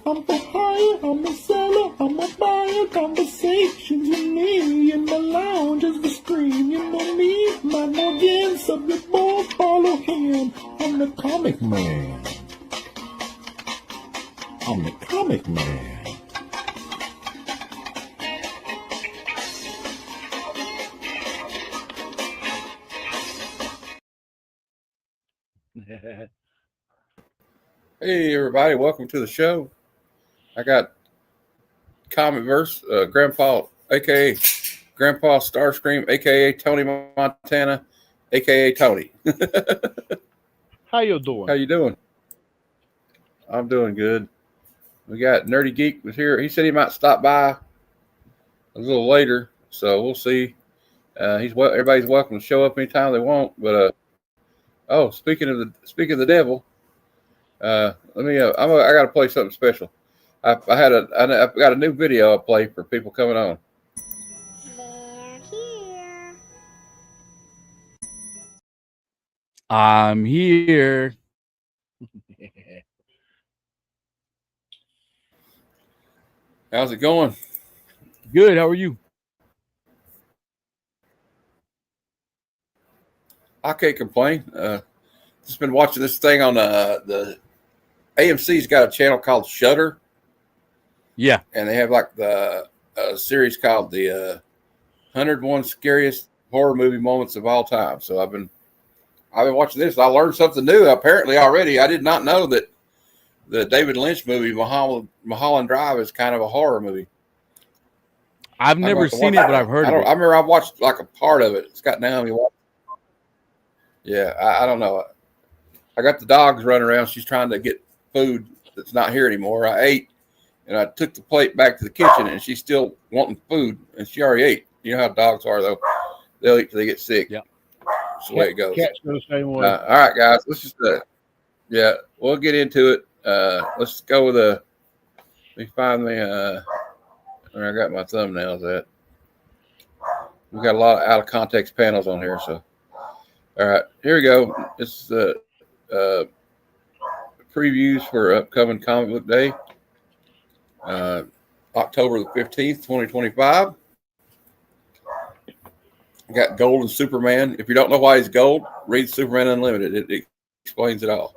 I'm for hire, I'm a seller, I'm a buyer. Conversations with me in the lounge as we scream. You know me, my Morgan, subject board, follow him. I'm the comic man. I'm the comic man. Hey everybody, welcome to the show. I got Comic Verse, Grandpa, aka Grandpa Starscream, aka Tony Montana, aka Tony. How you doing? How you doing? I'm doing good. We got Nerdy Geek was here. He said he might stop by a little later, so we'll see. Everybody's welcome to show up anytime they want. But speaking of the devil. I got to play something special. I've got a new video I'll play for people coming on. They're here. I'm here. How's it going? Good. How are you? I can't complain. Just been watching this thing on the AMC's got a channel called Shudder. Yeah. And they have like the series called the 101 Scariest Horror Movie Moments of All Time. So I've been watching this. I learned something new apparently already. I did not know that the David Lynch movie Mulholland Drive is kind of a horror movie. I've never seen it, but I've heard of it. I remember I watched like a part of it. It's got Naomi Watts. Yeah, I don't know. I got the dogs running around. She's trying to get food that's not here anymore. I ate, and I took the plate back to the kitchen, and she's still wanting food, and she already ate. You know how dogs are, though. They'll eat till they get sick. Yeah. That's the way it goes. Cats go the same way. All right, guys. Let's just, we'll get into it. Let's go with let me find where I got my thumbnails at. We got a lot of out of context panels on here, so. All right, here we go. It's previews for upcoming Comic Book Day, October the 15th, 2025. We got Gold and Superman. If you don't know why he's gold, read Superman Unlimited. It explains it all.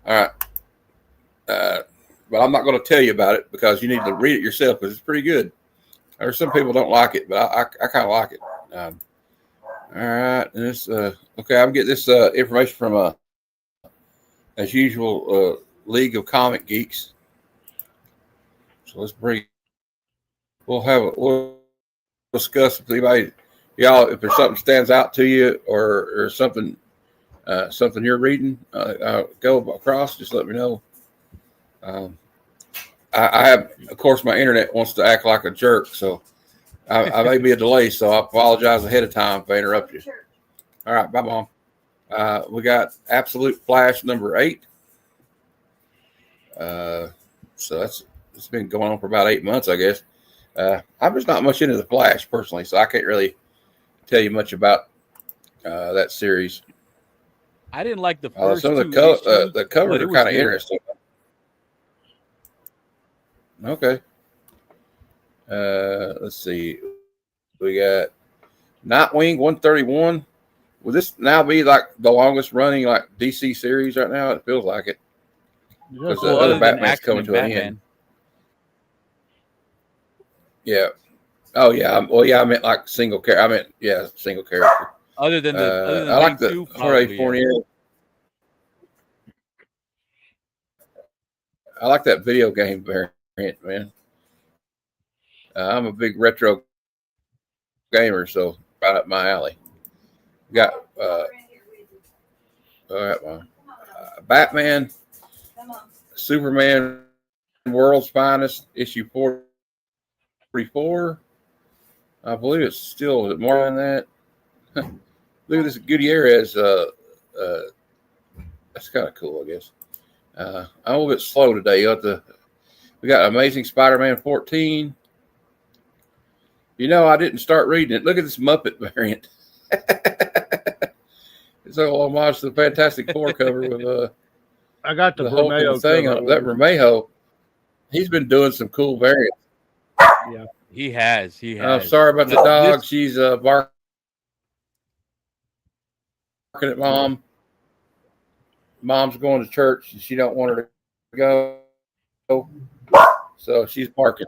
All right. But I'm not going to tell you about it because you need to read it yourself because it's pretty good. There's some people don't like it, but I kind of like it. All right. This okay, I'm getting this information from as usual, League of Comic Geeks. So we'll discuss if anybody, y'all, if there's something stands out to you or something you're reading, go across, just let me know. I have, of course, my internet wants to act like a jerk, so I may be a delay, so I apologize ahead of time if I interrupt you. All right, bye, Mom. We got Absolute Flash number 8. So it's been going on for about 8 months, I guess. I'm just not much into the Flash personally, so I can't really tell you much about that series. I didn't like the first some of the covers are kind of interesting. Okay. Let's see. We got Nightwing 131. Will this now be like the longest running like DC series right now? It feels like it. Because the other Batman's coming to an end. Yeah. Oh yeah. I meant like single character. Single character. Other than I like the Jorge Fournier. I like that video game variant, man. I'm a big retro gamer, so right up my alley. Got Batman, Superman, World's Finest, issue 44. I believe it's still more than that. Look at this Gutierrez. That's kind of cool, I guess. I'm a little bit slow today. We got Amazing Spider-Man 14. You know, I didn't start reading it. Look at this Muppet variant. It's a little homage to the Fantastic Four cover with I got the whole Romeo thing on that Romeo. He's been doing some cool variants. Yeah. He has. Sorry about the But dog. this- She's barking at mom. Mom's going to church and she don't want her to go, so she's barking.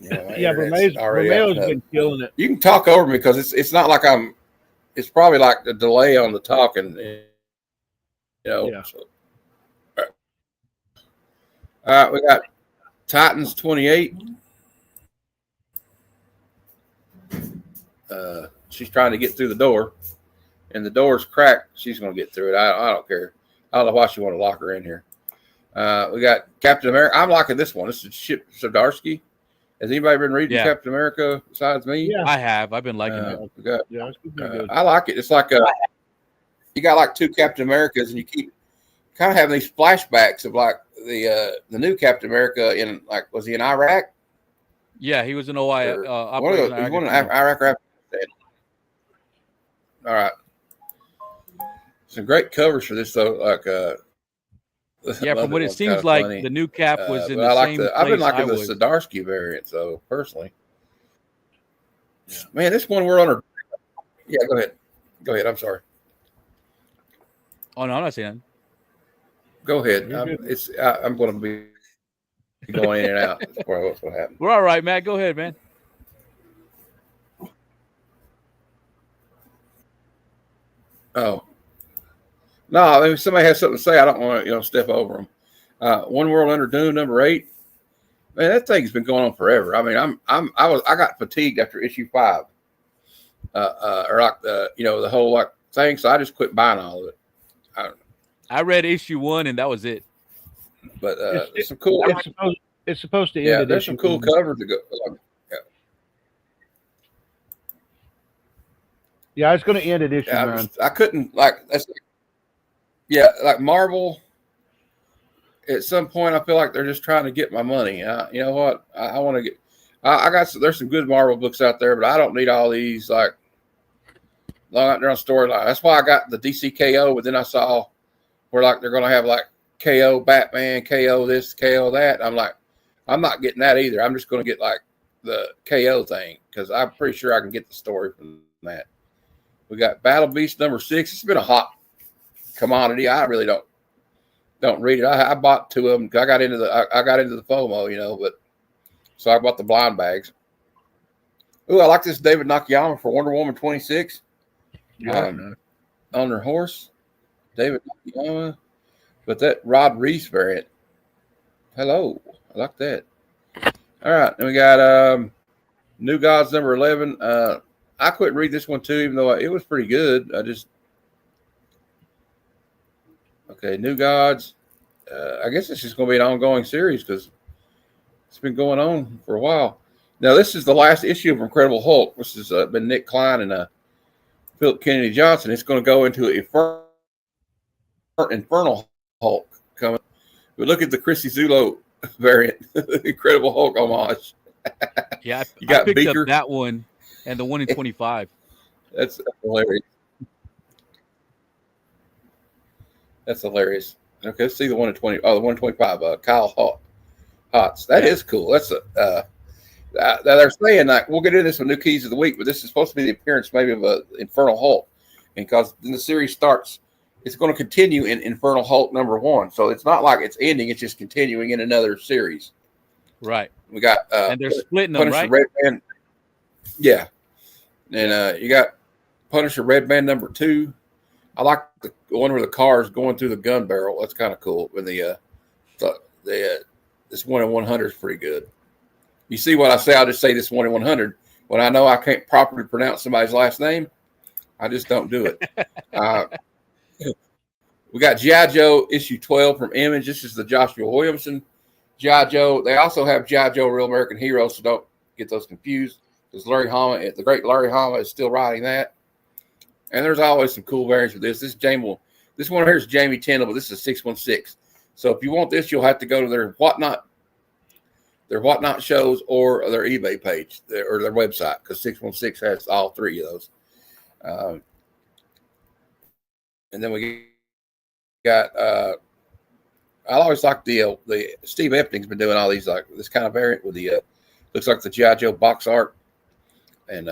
Yeah, Romeo's been killing it. You can talk over me because it's not like I'm. It's probably like the delay on the talking. Yeah. So. All right, we got Titans 28. She's trying to get through the door, and the door's cracked. She's going to get through it. I don't care. I don't know why she want to lock her in here. We got Captain America. I'm liking this one. This is Chip Zdarsky. Has anybody been reading Captain America besides me? Yeah. I have. I've been liking it. We got, Yeah, it's pretty good. I like it. It's like you got like two Captain Americas, and you keep kind of having these flashbacks of like the new Captain America in like, was he in Iraq? Yeah, he was in OI. He won in Iraq or Afghanistan. All right. Some great covers for this though. Like yeah, from what it seems like, funny. The new Cap was in the same place. I've been liking the Zdarsky variant, so personally. Yeah. Man, this one we're on our. Yeah, go ahead. Go ahead. I'm sorry. Oh no, I'm not saying. Go ahead. I'm going to be going in and out. That's probably what's going to happen. We're all right, Matt. Go ahead, man. Oh. No, if somebody has something to say, I don't want to, step over them. One World Under Doom, number 8. Man, that thing's been going on forever. I mean, I got fatigued after issue 5, or like the whole like thing. So I just quit buying all of it. I read issue 1 and that was it. But it's some cool. It's supposed to end. Yeah, there's some cool covers to go. Yeah, it's going to end at issue 9. I couldn't like. Like Marvel. At some point, I feel like they're just trying to get my money. You know what? I want to get. There's some good Marvel books out there, but I don't need all these like long out there on storyline. That's why I got the DC KO, but then I saw where like they're going to have like KO Batman, KO this, KO that. I'm like, I'm not getting that either. I'm just going to get like the KO thing because I'm pretty sure I can get the story from that. We got Battle Beast number 6. It's been a hot commodity. I really don't read it. I bought 2 of them. I got into the FOMO, but so I bought the blind bags. Ooh, I like this David Nakayama for Wonder Woman 26. On her horse, David Nakayama, but that Rod Reese variant. Hello, I like that. All right, and we got New Gods number 11. I couldn't read this one too, even though it was pretty good. Okay, New Gods. I guess it's just going to be an ongoing series because it's been going on for a while. Now, this is the last issue of Incredible Hulk, which has been Nick Klein and Philip Kennedy Johnson. It's going to go into Infernal Hulk coming. But look at the Chrissy Zulo variant, Incredible Hulk homage. Yeah, you got I picked Beaker. Up that one and the one in 25. That's hilarious. That's hilarious. Okay, let's see the one in 20. Oh, the 125. Kyle Hotz. That is cool. That's they're saying like we'll get into this with new keys of the week, but this is supposed to be the appearance maybe of a Infernal Hulk, and because then the series starts, it's going to continue in Infernal Hulk number 1. So it's not like it's ending; it's just continuing in another series. Right. We got and they're splitting them, right? Red Band. Yeah, and you got Punisher Red Band number 2. I like the one where the car is going through the gun barrel. That's kind of cool. And this 1 in 100 is pretty good. You see what I say? I'll just say this 1 in 100. When I know I can't properly pronounce somebody's last name, I just don't do it. We got G.I. Joe issue 12 from Image. This is the Joshua Williamson G.I. Joe. They also have G.I. Joe Real American Heroes, so don't get those confused. Because the great Larry Hama is still writing that. And there's always some cool variants for this. This one here is Jamie Tindall, but this is 616. So if you want this, you'll have to go to their Whatnot shows or their eBay page or their website because 616 has all 3 of those. And then we got I always like the Steve Epning's been doing all these like this kind of variant with the looks like the G.I. Joe box art, and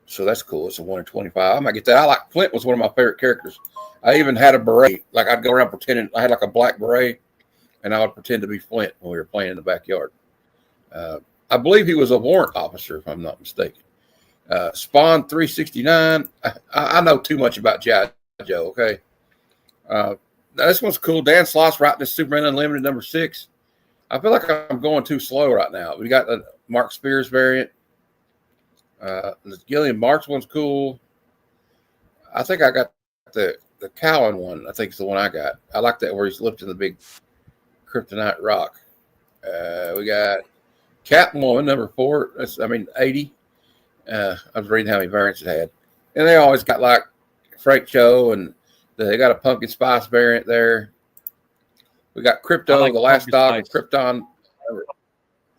so that's cool. It's a 1 in 25. I might get that. I like Flint was one of my favorite characters. I even had a beret. Like I'd go around pretending I had like a black beret, and I would pretend to be Flint when we were playing in the backyard. I believe he was a warrant officer, if I'm not mistaken. Spawn 369. I know too much about G.I. Joe. Okay. This one's cool. Dan Sloss writing this Superman Unlimited number 6. I feel like I'm going too slow right now. We got the Mark Spears variant. The Gillian Marks one's cool. I think I got the Cowan one. I think it's the one I got. I like that where he's lifting the big kryptonite rock. We got Catwoman number 4. 80. I was reading how many variants it had. And they always got like Frank Cho, and they got a pumpkin spice variant there. We got Crypto, like the last dog of Krypton.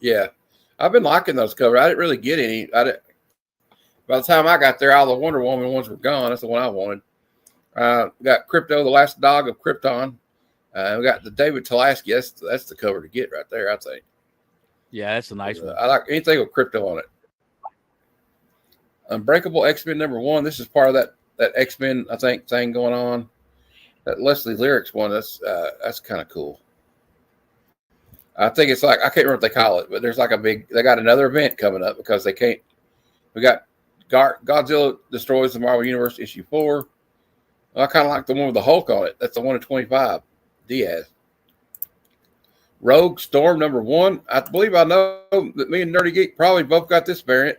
Yeah. I've been liking those covers. I didn't really get any. By the time I got there, all the Wonder Woman ones were gone. That's the one I wanted. We got Crypto, the last dog of Krypton. We got the David Tulaski. That's the cover to get right there, I think. Yeah, that's a nice one. I like anything with Crypto on it. Unbreakable X-Men number 1. This is part of that X-Men, I think, thing going on. That Leslie Lyrics one, that's kind of cool. I think it's like, I can't remember what they call it, but there's like they got another event coming up because they can't. We got Godzilla Destroys the Marvel Universe issue 4. Well, I kind of like the one with the Hulk on it. That's the 1 in 25. Diaz. Rogue Storm number 1. I believe I know that me and Nerdy Geek probably both got this variant.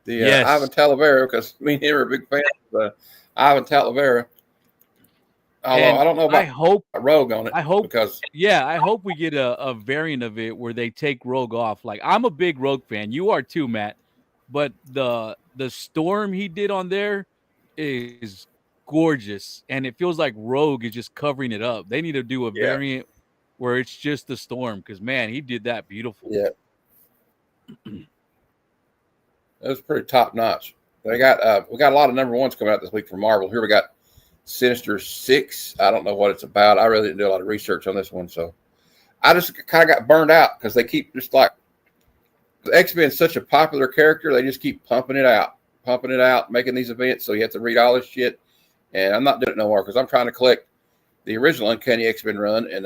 Yes. Ivan Talavera, because me and him are big fans of Ivan Talavera. Although I don't know about Rogue on it. I hope we get a variant of it where they take Rogue off. Like, I'm a big Rogue fan. You are too, Matt. But the storm he did on there is gorgeous, and it feels like Rogue is just covering it up. They need to do a variant where it's just the storm, because man, he did that beautiful. Yeah. That was pretty top notch. We got a lot of number 1s coming out this week from Marvel. Here we got Sinister 6. I don't know what it's about. I really didn't do a lot of research on this one, so I just kind of got burned out because they keep just like the X-Men is such a popular character. They just keep pumping it out, making these events. So you have to read all this shit, and I'm not doing it no more because I'm trying to collect the original Uncanny X-Men run, and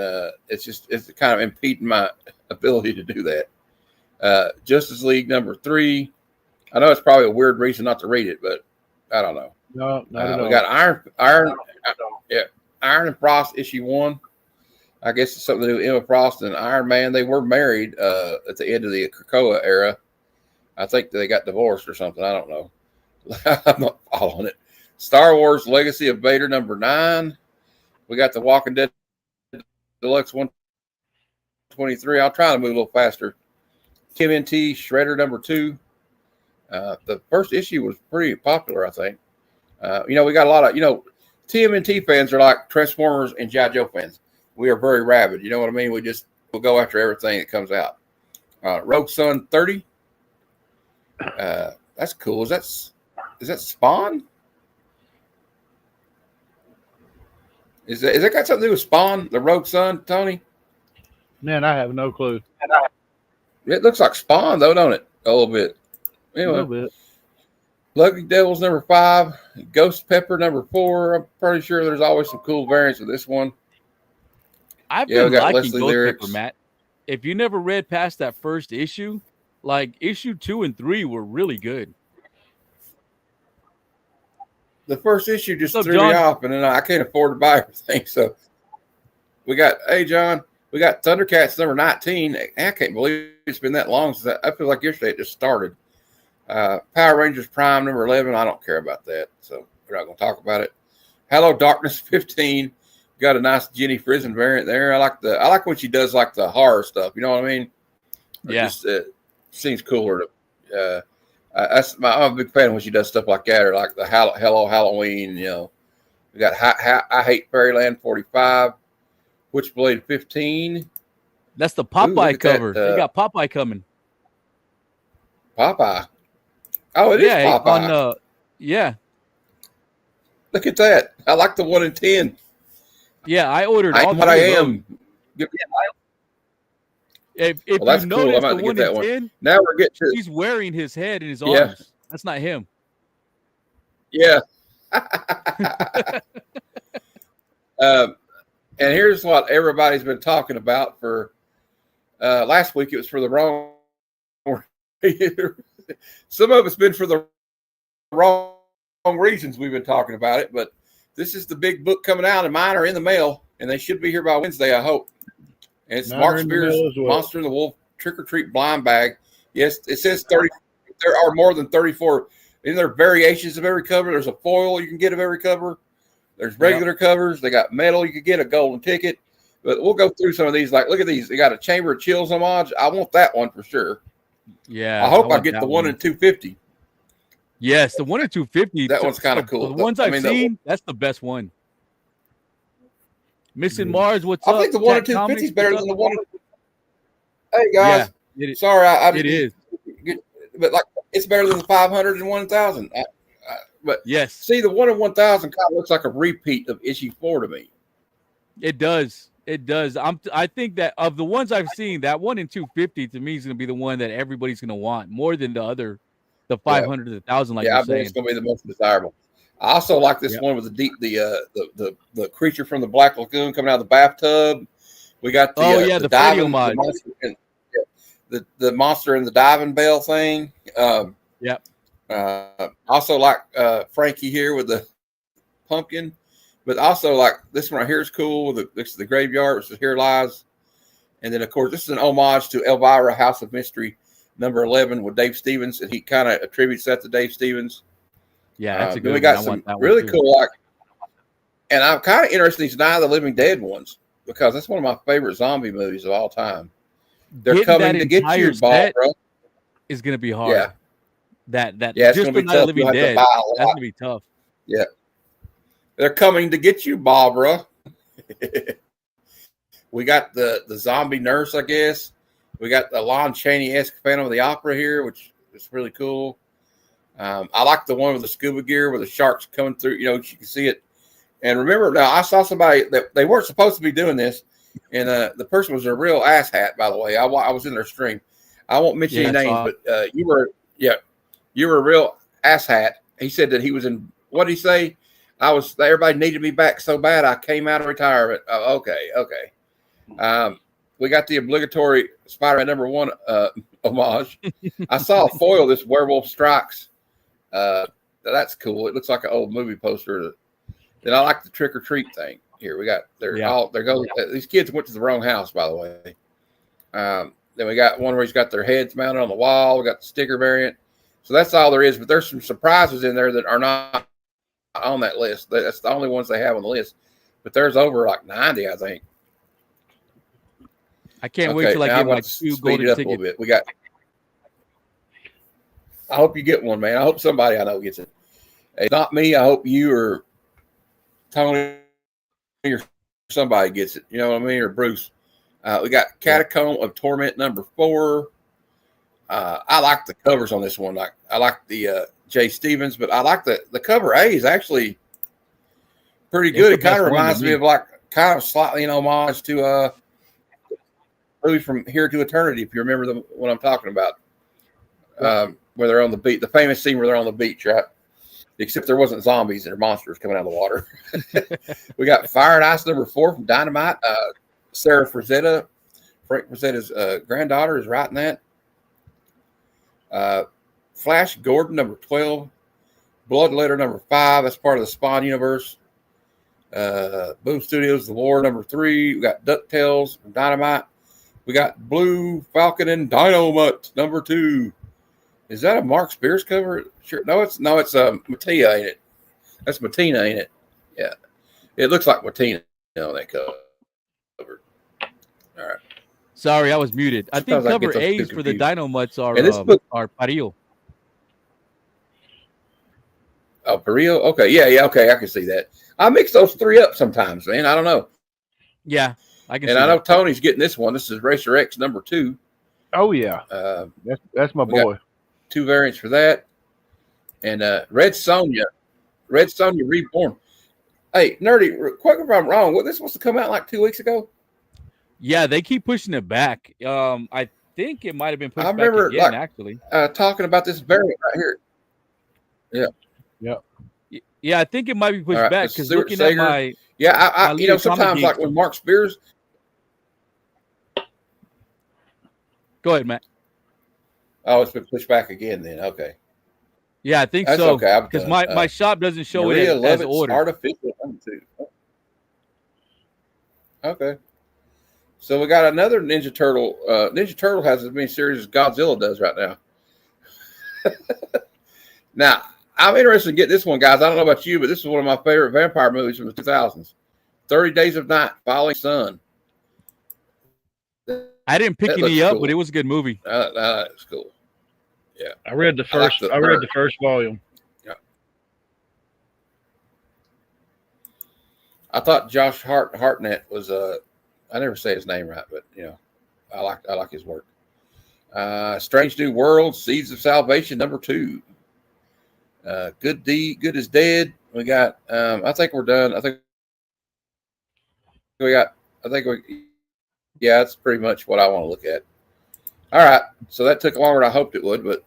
it's kind of impeding my ability to do that. Justice League number 3. I know it's probably a weird reason not to read it, but I don't know. No, not at all. We got Iron and Frost issue 1. I guess it's something to do with Emma Frost and Iron Man. They were married at the end of the Krakoa era. I think they got divorced or something. I don't know. I'm not following it. Star Wars Legacy of Vader number 9. We got the Walking Dead Deluxe 123. I'll try to move a little faster. TMNT Shredder number 2. The first issue was pretty popular, I think. We got a lot of, TMNT fans are like Transformers and G.I. Joe fans. We are very rabid. You know what I mean? We'll go after everything that comes out. Rogue Sun 30. That's cool. Is that Spawn? Is that got something to do with Spawn, the Rogue Sun, Tony? Man, I have no clue. It looks like Spawn, though, don't it? A little bit. Anyway. A little bit. Lucky Devils number 5. Ghost Pepper number 4. I'm pretty sure there's always some cool variants with this one. I've been liking Ghost Pepper, Matt. If you never read past that first issue, like issue 2 and 3 were really good. The first issue just threw me off, and then I can't afford to buy everything. So we got, hey, John, we got Thundercats number 19. I can't believe it's been that long since I feel like yesterday it just started. Power Rangers Prime number 11. I don't care about that, so we're not going to talk about it. Hello Darkness 15. Got a nice Jenny Frison variant there. I like when she does like the horror stuff. You know what I mean? Yeah. It seems cooler to. I'm a big fan when she does stuff like that, or like the Hello Halloween. We got I Hate Fairyland 45, Witchblade 15. That's the Popeye cover. They got Popeye coming. Popeye. Oh, it is Popeye. Yeah. Look at that. I like the 1 in 10. Yeah, I ordered all what I am. Good. If Well, that's you cool. I'm notice about the to get one in that one. 10, Now we're getting to he's wearing his head in his Yeah. arms. That's not him. yeah. And here's what everybody's been talking about for last week. It was for the wrong. Some of it's been for the wrong reasons we've been talking about it, but this is the big book coming out, and mine are in the mail, and they should be here by Wednesday, I hope. And it's Mine Mark are in the Spears' mail as well. Monster and the Wolf Trick or Treat Blind Bag. Yes, it says 30. There are more than 34. And there are variations of every cover. There's a foil you can get of every cover. There's regular covers. They got metal. You could get a golden ticket. But we'll go through some of these. Like, look at these. They got a Chamber of Chills homage. I want that one for sure. Yeah. I hope I want get that the one one. in 250. Yes, the one in 250. That one's kind of cool. The ones I've seen, that's the best one. Missing Mars, what's up? I think the one in Cat 250 Comics, is better what's than the up? one. Hey guys, Yeah, sorry, I it didn't. is. But like, it's better than the 500 and 1000. But Yes, see, the one in 1000 kind of looks like a repeat of issue 4 to me. it does. It does. I think that of the ones I've seen, that one in 250 to me is going to be the one that everybody's going to want more than the 500 to 1000. Like I you're bet saying. it's going to be the most desirable. I also like this one with the creature from the Black Lagoon coming out of the bathtub. We got the the diving, homage. the monster in the diving bell thing. Also like Frankie here with the pumpkin, but also like this one right here is cool with the graveyard, which is Here Lies. And then of course this is an homage to Elvira, House of Mystery, number 11 with Dave Stevens, and he kind of attributes that to Dave Stevens. Yeah, that's a good we got one. some really cool, like, and I'm kind of interested in these Night of the Living Dead ones because that's one of my favorite zombie movies of all time. They're coming to get you, Barbara. Is going to be hard. Yeah. It's just the Night of the Living Dead. That's going to be tough. Yeah. They're coming to get you, Barbara. We got the zombie nurse, I guess. We got the Lon Chaney-esque Phantom of the Opera here, which is really cool. I like the one with the scuba gear where the sharks coming through. You know, you can see it. And remember, now I saw somebody that they weren't supposed to be doing this, and the person was a real asshat, by the way. I was in their stream. I won't mention any names, but you were a real asshat. He said that he was in. What did he say? Everybody needed me back so bad I came out of retirement. Okay. We got the obligatory Spider-Man number 1 homage. I saw a foil, this Werewolf Strikes. That's cool. It looks like an old movie poster. Then I like the trick or treat thing. Here we got these kids went to the wrong house, by the way. Then we got one where he's got their heads mounted on the wall. We got the sticker variant. So that's all there is. But there's some surprises in there that are not on that list. That's the only ones they have on the list. But there's over like 90, I think. I can't wait till I get my 2 golden tickets. A little bit. We got. I hope you get one, man. I hope somebody I know gets it. It's not me. I hope you or Tony or somebody gets it. You know what I mean? Or Bruce. We got Catacomb of Torment number 4. I like the covers on this one. Like I like the Jay Stevens, but I like the cover A is actually pretty good. It kind of reminds me of like kind of slightly an homage to movie From Here to Eternity, if you remember what I'm talking about. Where they're on the beach, the famous scene where they're on the beach, right? Except there wasn't zombies and monsters coming out of the water. We got Fire and Ice number 4 from Dynamite. Sarah Frazetta, Frank Frazetta's granddaughter, is writing that. Flash Gordon number 12. Bloodletter number 5. That's part of the Spawn universe. Boom Studios, The Lore number 3. We got DuckTales from Dynamite. We got Blue Falcon and Dynamite number 2. Is that a Mark Spears cover? Sure. No, it's Mattia, ain't it? That's Mattina, ain't it? Yeah. It looks like Mattina on that cover. All right. Sorry, I was muted. I think cover A's for the Dynamites are Parillo. Oh, Parillo? Okay. Yeah, okay. I can see that. I mix those 3 up sometimes, man. I don't know. Yeah, I can see And I know that. Tony's getting this one. This is Racer X number 2. Oh, yeah. That's my boy. 2 variants for that. And Red Sonja Reborn. Hey, Nerdy, quick if I'm wrong. This was supposed to come out like 2 weeks ago? Yeah, they keep pushing it back. I think it might have been I pushed back remember again, actually. talking about this variant right here. Yeah. Yep. Yeah, I think it might be All pushed right. The back because Stuart looking at Sager. my Yeah, my little comic sometimes like geeks. with Mark Spears. Go ahead, Matt. Oh, it's been pushed back again. Then okay, Yeah, I think that's so. okay. I'm Because done. my shop doesn't show it Maria as Lovett's ordered. artificial. Okay. So we got another Ninja Turtle. Ninja Turtle has as many series as Godzilla does right now. Now, I'm interested in getting this one, guys. I don't know about you, but this is one of my favorite vampire movies from the 2000s. 30 Days of Night, Falling Sun. I didn't pick That any looks up, cool. but it was a good movie. That's cool. Yeah. I read the first. I read the first volume. Yeah. I thought Josh Hartnett was I never say his name right, but I like his work. Strange New World, Seeds of Salvation, nud. Good is Dead. We got. I think we're done. I think we. Yeah, that's pretty much what I want to look at. All right, so that took longer than I hoped it would, but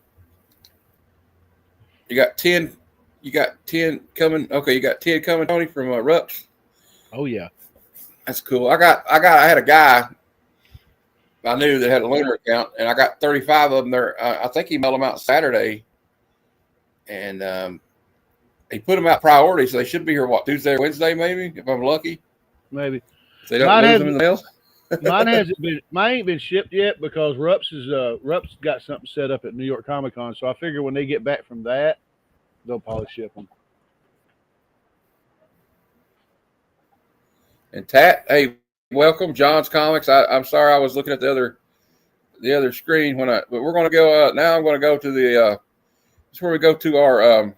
you got 10. You got 10 coming. Okay, you got 10 coming, Tony, from Rups. Oh yeah, that's cool. I had a guy I knew that had a lunar account, and I got 35 of them there. I think he mailed them out Saturday, and he put them out priority, so they should be here Tuesday or Wednesday, maybe if I'm lucky. maybe. If they don't lose them in the mail. Mine hasn't been. Mine ain't been shipped yet because Rups got something set up at New York Comic Con. So I figure when they get back from that, they'll probably ship them. And Tat, hey, welcome, John's Comics. I'm sorry I was looking at the other screen but we're going to go now. I'm going to go to the this is where we go to our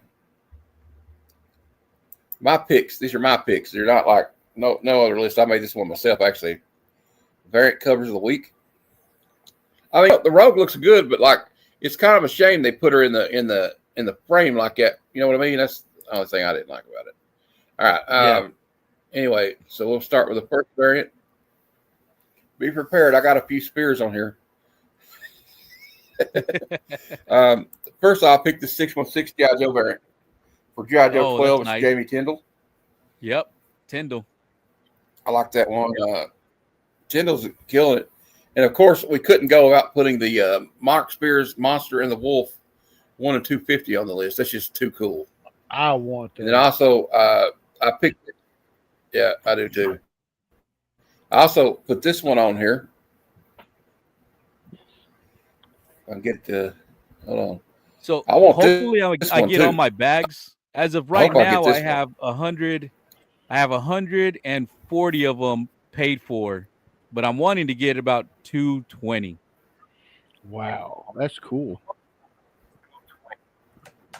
my picks. These are my picks. They're not like no other list. I made this one myself actually. Variant covers of the week. I mean, the Rogue looks good, but like it's kind of a shame they put her in the frame like that. You know what I mean? That's the only thing I didn't like about it. All right. Anyway, so we'll start with the first variant. Be prepared. I got a few spears on here. First, I'll pick the 616 G.I. Joe variant for G.I. Joe 12. It's nice. Jamie Tyndall. Yep, Tyndall. I like that one. Tyndall's killing it. And, of course, we couldn't go without putting the Mark Spears Monster and the Wolf 1 and 250 on the list. That's just too cool. I want that. And then also, I picked it. Yeah, I do too. I also put this one on here. I'll get to hold on. So hopefully I get all my bags. As of right now, I have 100. I have 140 of them paid for, but I'm wanting to get about 220. Wow, that's cool.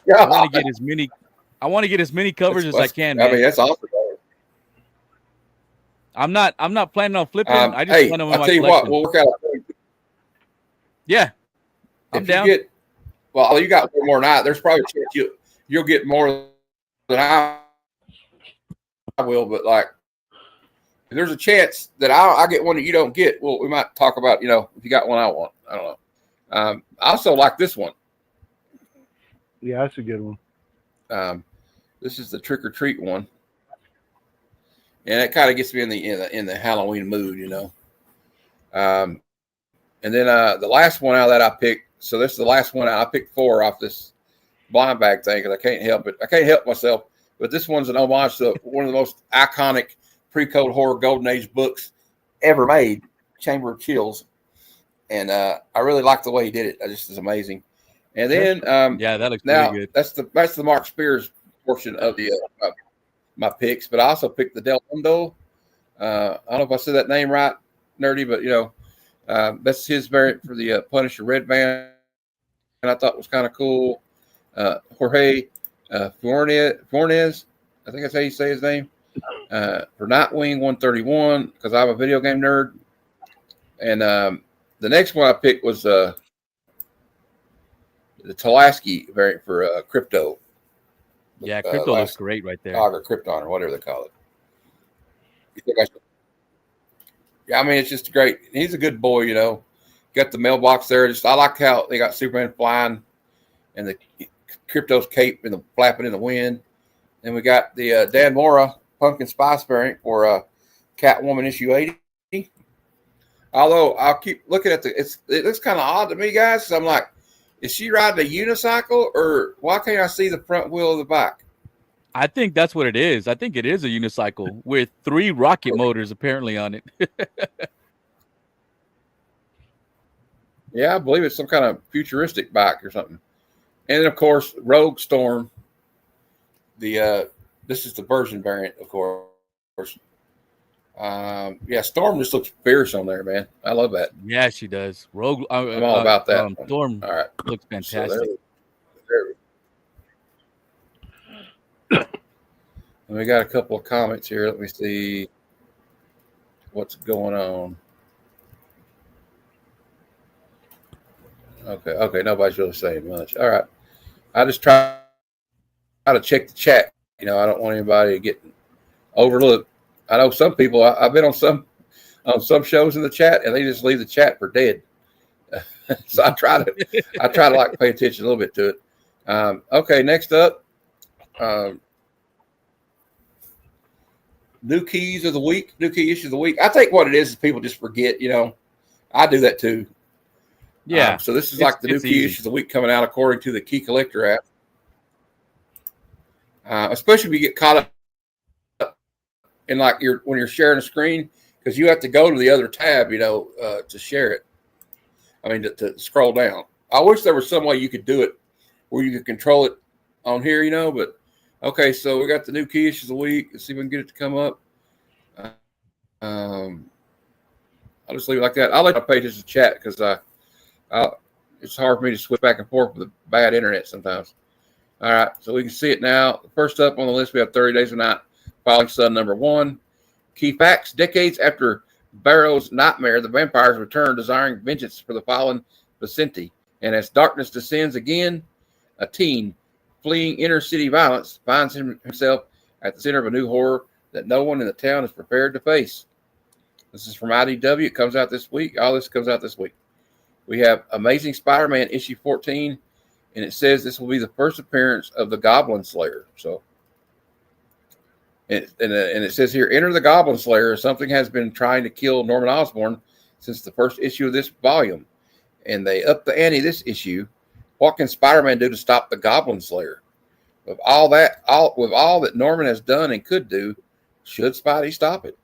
Yeah, I want to get as many. I want to get as many covers as I can. Man. I mean, that's awesome. I'm not planning on flipping. I just want them in my collection. I'll tell you what, we'll work out. Yeah, I'm down. You got one more night. There's probably a chance you'll get more than I will, but like there's a chance that I get one that you don't get. Well, we might talk about if you got one I want. I don't know. I also like this one. Yeah, that's a good one. This is the Trick or Treat one. And it kind of gets me in the Halloween mood, And then the last one out that I picked. So this is the last one I picked 4 off this blind bag thing because I can't help it. I can't help myself. But this one's an homage to one of the most iconic pre-code horror golden age books ever made, Chamber of Chills. And I really like the way he did it. It just is amazing. And then that looks really good. That's the Mark Spears portion of the my picks, but I also picked the Del Mundo. I don't know if I said that name right, nerdy, but that's his variant for the Punisher Red Van, and I thought was kind of cool. Jorge Fornes, I think that's how you say his name, for Nightwing 131, because I'm a video game nerd. And the next one I picked was the Tulaski variant for Crypto. Yeah, Crypto looks great right there. Or Krypton, or whatever they call it. You think I should? Yeah, I mean, it's just great. He's a good boy, you know. Got the mailbox there. Just I like how they got Superman flying and the Crypto's cape and the flapping in the wind. And we got the Dan Mora Pumpkin Spice variant for Catwoman issue 80. Although I'll keep looking at it looks kind of odd to me, guys. So I'm like, is she riding a unicycle, or why can't I see the front wheel of the bike? I think that's what it is. I think it is a unicycle with 3 rocket motors apparently on it. Yeah, I believe it's some kind of futuristic bike or something. And then, of course, Rogue Storm. This is the version variant, of course. Yeah, Storm just looks fierce on there, man. I love that. Yeah, she does. Rogue. I'm all about that. Storm all right, looks fantastic. So and we got a couple of comments here. Let me see what's going on. Okay, nobody's really saying much. All right, I just try to check the chat. You know, I don't want anybody getting overlooked. I know some people. I've been on some shows in the chat, and they just leave the chat for dead. So I try to like pay attention a little bit to it. Okay, next up, new keys of the week, new key issue of the week. I think what it is people just forget. You know, I do that too. Yeah. So this is like the new key issue of the week coming out according to the Key Collector app. Especially if you get caught up in like when you're sharing a screen, because you have to go to the other tab, you know, to share it. I mean, to scroll down. I wish there was some way you could do it where you could control it on here, you know. But okay, so we got the new key issues of the week. Let's see if we can get it to come up. I'll just leave it like that. I'll let my pages to chat because it's hard for me to switch back and forth with the bad internet sometimes. All right, so we can see it now. First up on the list, we have 30 Days of Night, Falling Sun #1. Key facts: decades after Barrow's nightmare, the vampires return, desiring vengeance for the fallen Vicente. And as darkness descends again, a teen fleeing inner city violence finds himself at the center of a new horror that no one in the town is prepared to face. This is from IDW. It comes out this week. All this comes out this week. We have Amazing Spider-Man issue 14, and it says this will be the first appearance of the Goblin Slayer. So, and it says here, enter the Goblin Slayer. Something has been trying to kill Norman Osborn since the first issue of this volume, and they upped the ante this issue. What can Spider-Man do to stop the Goblin Slayer? With all that Norman has done and could do, should Spidey stop it?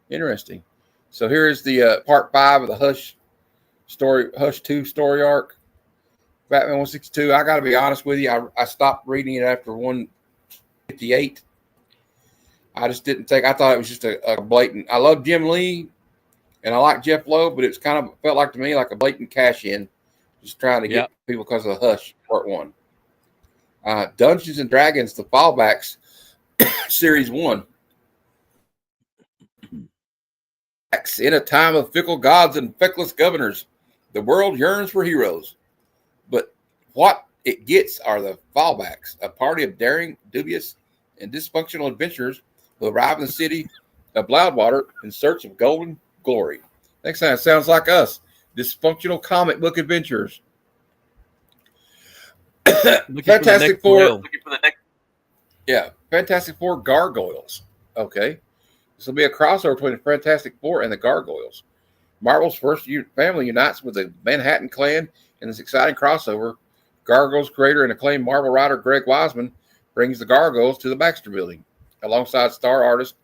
Interesting. So here is the part 5 of the Hush 2 story arc. Batman 162. I got to be honest with you. I stopped reading it after 158. I just didn't think. I thought it was just a blatant. I love Jim Lee, and I like Jeff Loeb, but it's kind of felt like to me like a blatant cash in, just trying to get people because of the Hush part 1. Dungeons and Dragons: The Fallbacks, Series 1. In a time of fickle gods and feckless governors, the world yearns for heroes. But what it gets are the Fallbacks, a party of daring, dubious, and dysfunctional adventurers who arrive in the city of Loudwater in search of golden glory. Next time, it sounds like us, dysfunctional comic book adventurers. Fantastic Four. Fantastic Four Gargoyles. Okay. This will be a crossover between the Fantastic Four and the Gargoyles. Marvel's first family unites with the Manhattan Clan in this exciting crossover. Gargoyles creator and acclaimed Marvel writer Greg Weisman brings the Gargoyles to the Baxter Building. Alongside star artist,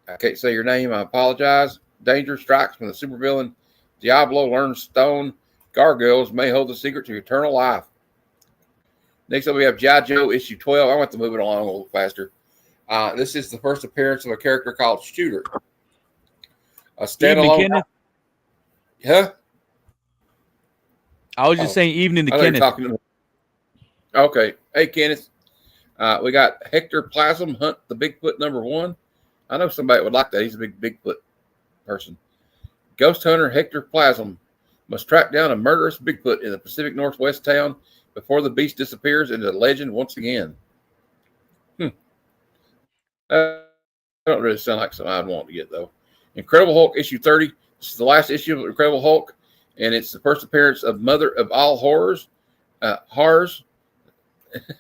I can't say your name, I apologize, danger strikes from the supervillain Diablo learns Stone Gargoyles may hold the secret to eternal life. Next up, we have G.I. Joe issue 12. I want to move it along a little faster. This is the first appearance of a character called Shooter. A standalone. Huh? I was just saying evening to Kenneth. Talking to me. Okay. Hey, Kenneth. We got Hector Plasm Hunt the Bigfoot #1. I know somebody would like that. He's a big Bigfoot person. Ghost hunter Hector Plasm must track down a murderous Bigfoot in the Pacific Northwest town before the beast disappears into legend once again. That don't really sound like something I'd want to get, though. Incredible Hulk issue 30. This is the last issue of Incredible Hulk, and it's the first appearance of Mother of All Horrors. Horrors.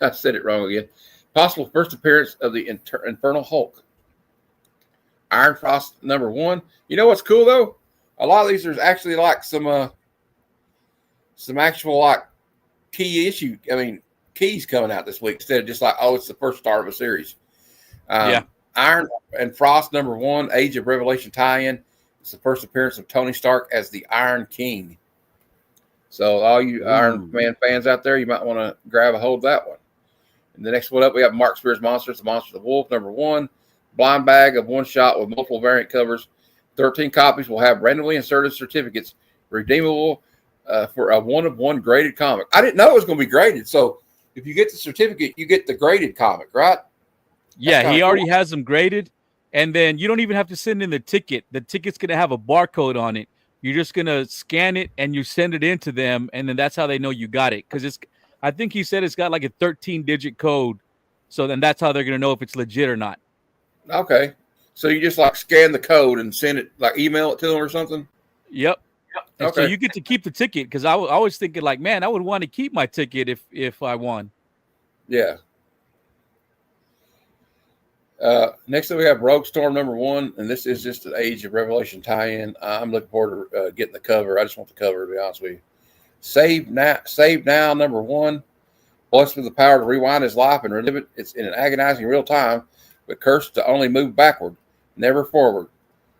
I said it wrong again. Possible first appearance of the Infernal Hulk. Iron Frost #1. You know what's cool though? A lot of these there's actually like some actual like keys coming out this week instead of just like, oh, it's the first start of a series. Iron and Frost #1, Age of Revelation tie-in. It's the first appearance of Tony Stark as the Iron King. So all you Iron Man fans out there, you might want to grab a hold of that one. And the next one up, we have Mark Spears Monsters, The Monster of the Wolf, #1. Blind bag of one shot with multiple variant covers. 13 copies will have randomly inserted certificates redeemable for a 1-of-1 graded comic. I didn't know it was going to be graded. So if you get the certificate, you get the graded comic, right? Yeah, he already has them graded. And then you don't even have to send in the ticket. The ticket's going to have a barcode on it. You're just going to scan it and you send it in to them. And then that's how they know you got it. Because I think he said it's got like a 13-digit code. So then that's how they're going to know if it's legit or not. Okay. So you just like scan the code and send it, like email it to them or something? Yep. And okay. So you get to keep the ticket because I was thinking like, man, I would want to keep my ticket if I won. Yeah. Next up, we have Rogue Storm #1, and this is just an Age of Revelation tie-in. I'm looking forward to getting the cover. I just want the cover, to be honest with you. Save Now #1. Blessed with the power to rewind his life and relive it. It's in an agonizing real time, but cursed to only move backward, never forward.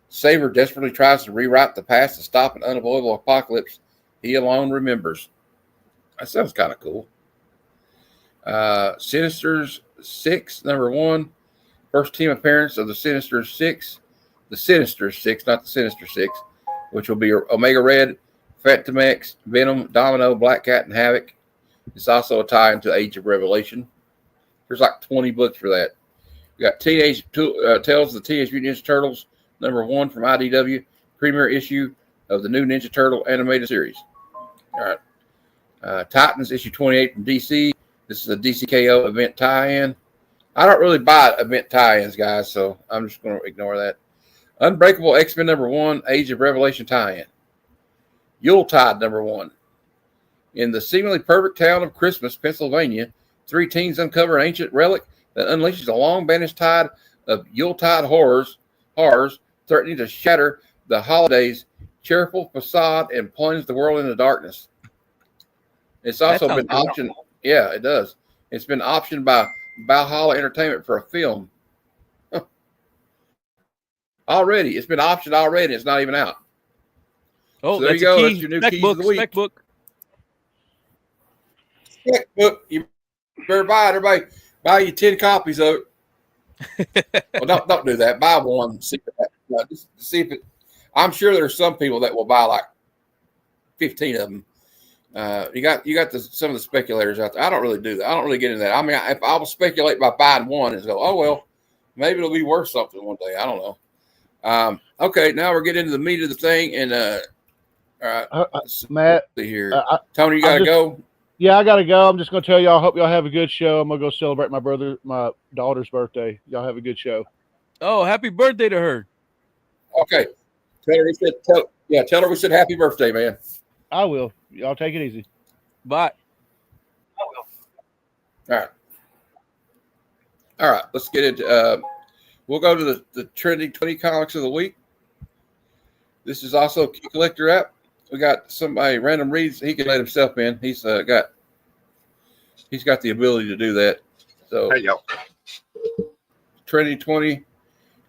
Saber desperately tries to rewrite the past to stop an unavoidable apocalypse he alone remembers. That sounds kind of cool. Sinisters 6 #1. First team appearance of the Sinister Six. The Sinister Six, not the Sinister Six, which will be Omega Red, Phantom X, Venom, Domino, Black Cat, and Havoc. It's also a tie into Age of Revelation. There's like 20 books for that. We got Tales of the Teenage Mutant Ninja Turtles #1 from IDW, premiere issue of the new Ninja Turtle animated series. All right. Titans issue 28 from DC. This is a DCKO event tie-in. I don't really buy event tie-ins, guys, so I'm just going to ignore that. Unbreakable X-Men #1, Age of Revelation tie-in. Yuletide #1. In the seemingly perfect town of Christmas, Pennsylvania, 3 teens uncover an ancient relic that unleashes a long-banished tide of Yuletide horrors, threatening to shatter the holidays' cheerful facade and plunge the world into darkness. It's also been optioned. Yeah, it does. It's been optioned by Valhalla Entertainment for a film. Already. It's been optioned already. It's not even out. Oh, so there you go. That's your new keys of the week. Spec book. Spec book. You better buy it. Everybody, buy you 10 copies of it. Well, don't do that. Buy one. See if it. I'm sure there's some people that will buy like 15 of them. You got some of the speculators out there. I don't really do that. I don't really get into that. I mean, if I will speculate by buying one and go, oh well, maybe it'll be worth something one day. I don't know. Okay, now we're getting into the meat of the thing, and all right, Matt, here, Tony, you gotta go. Yeah, I gotta go. I'm just gonna tell y'all. I hope y'all have a good show. I'm gonna go celebrate my daughter's birthday. Y'all have a good show. Oh, happy birthday to her. Okay, tell her we said happy birthday, man. I will. Y'all take it easy. Bye. I will. All right. Let's get into. We'll go to the trending 20 comics of the week. This is also a Key Collector app. We got somebody random reads. He can let himself in. He's got the ability to do that. So hey, yo. Trending 20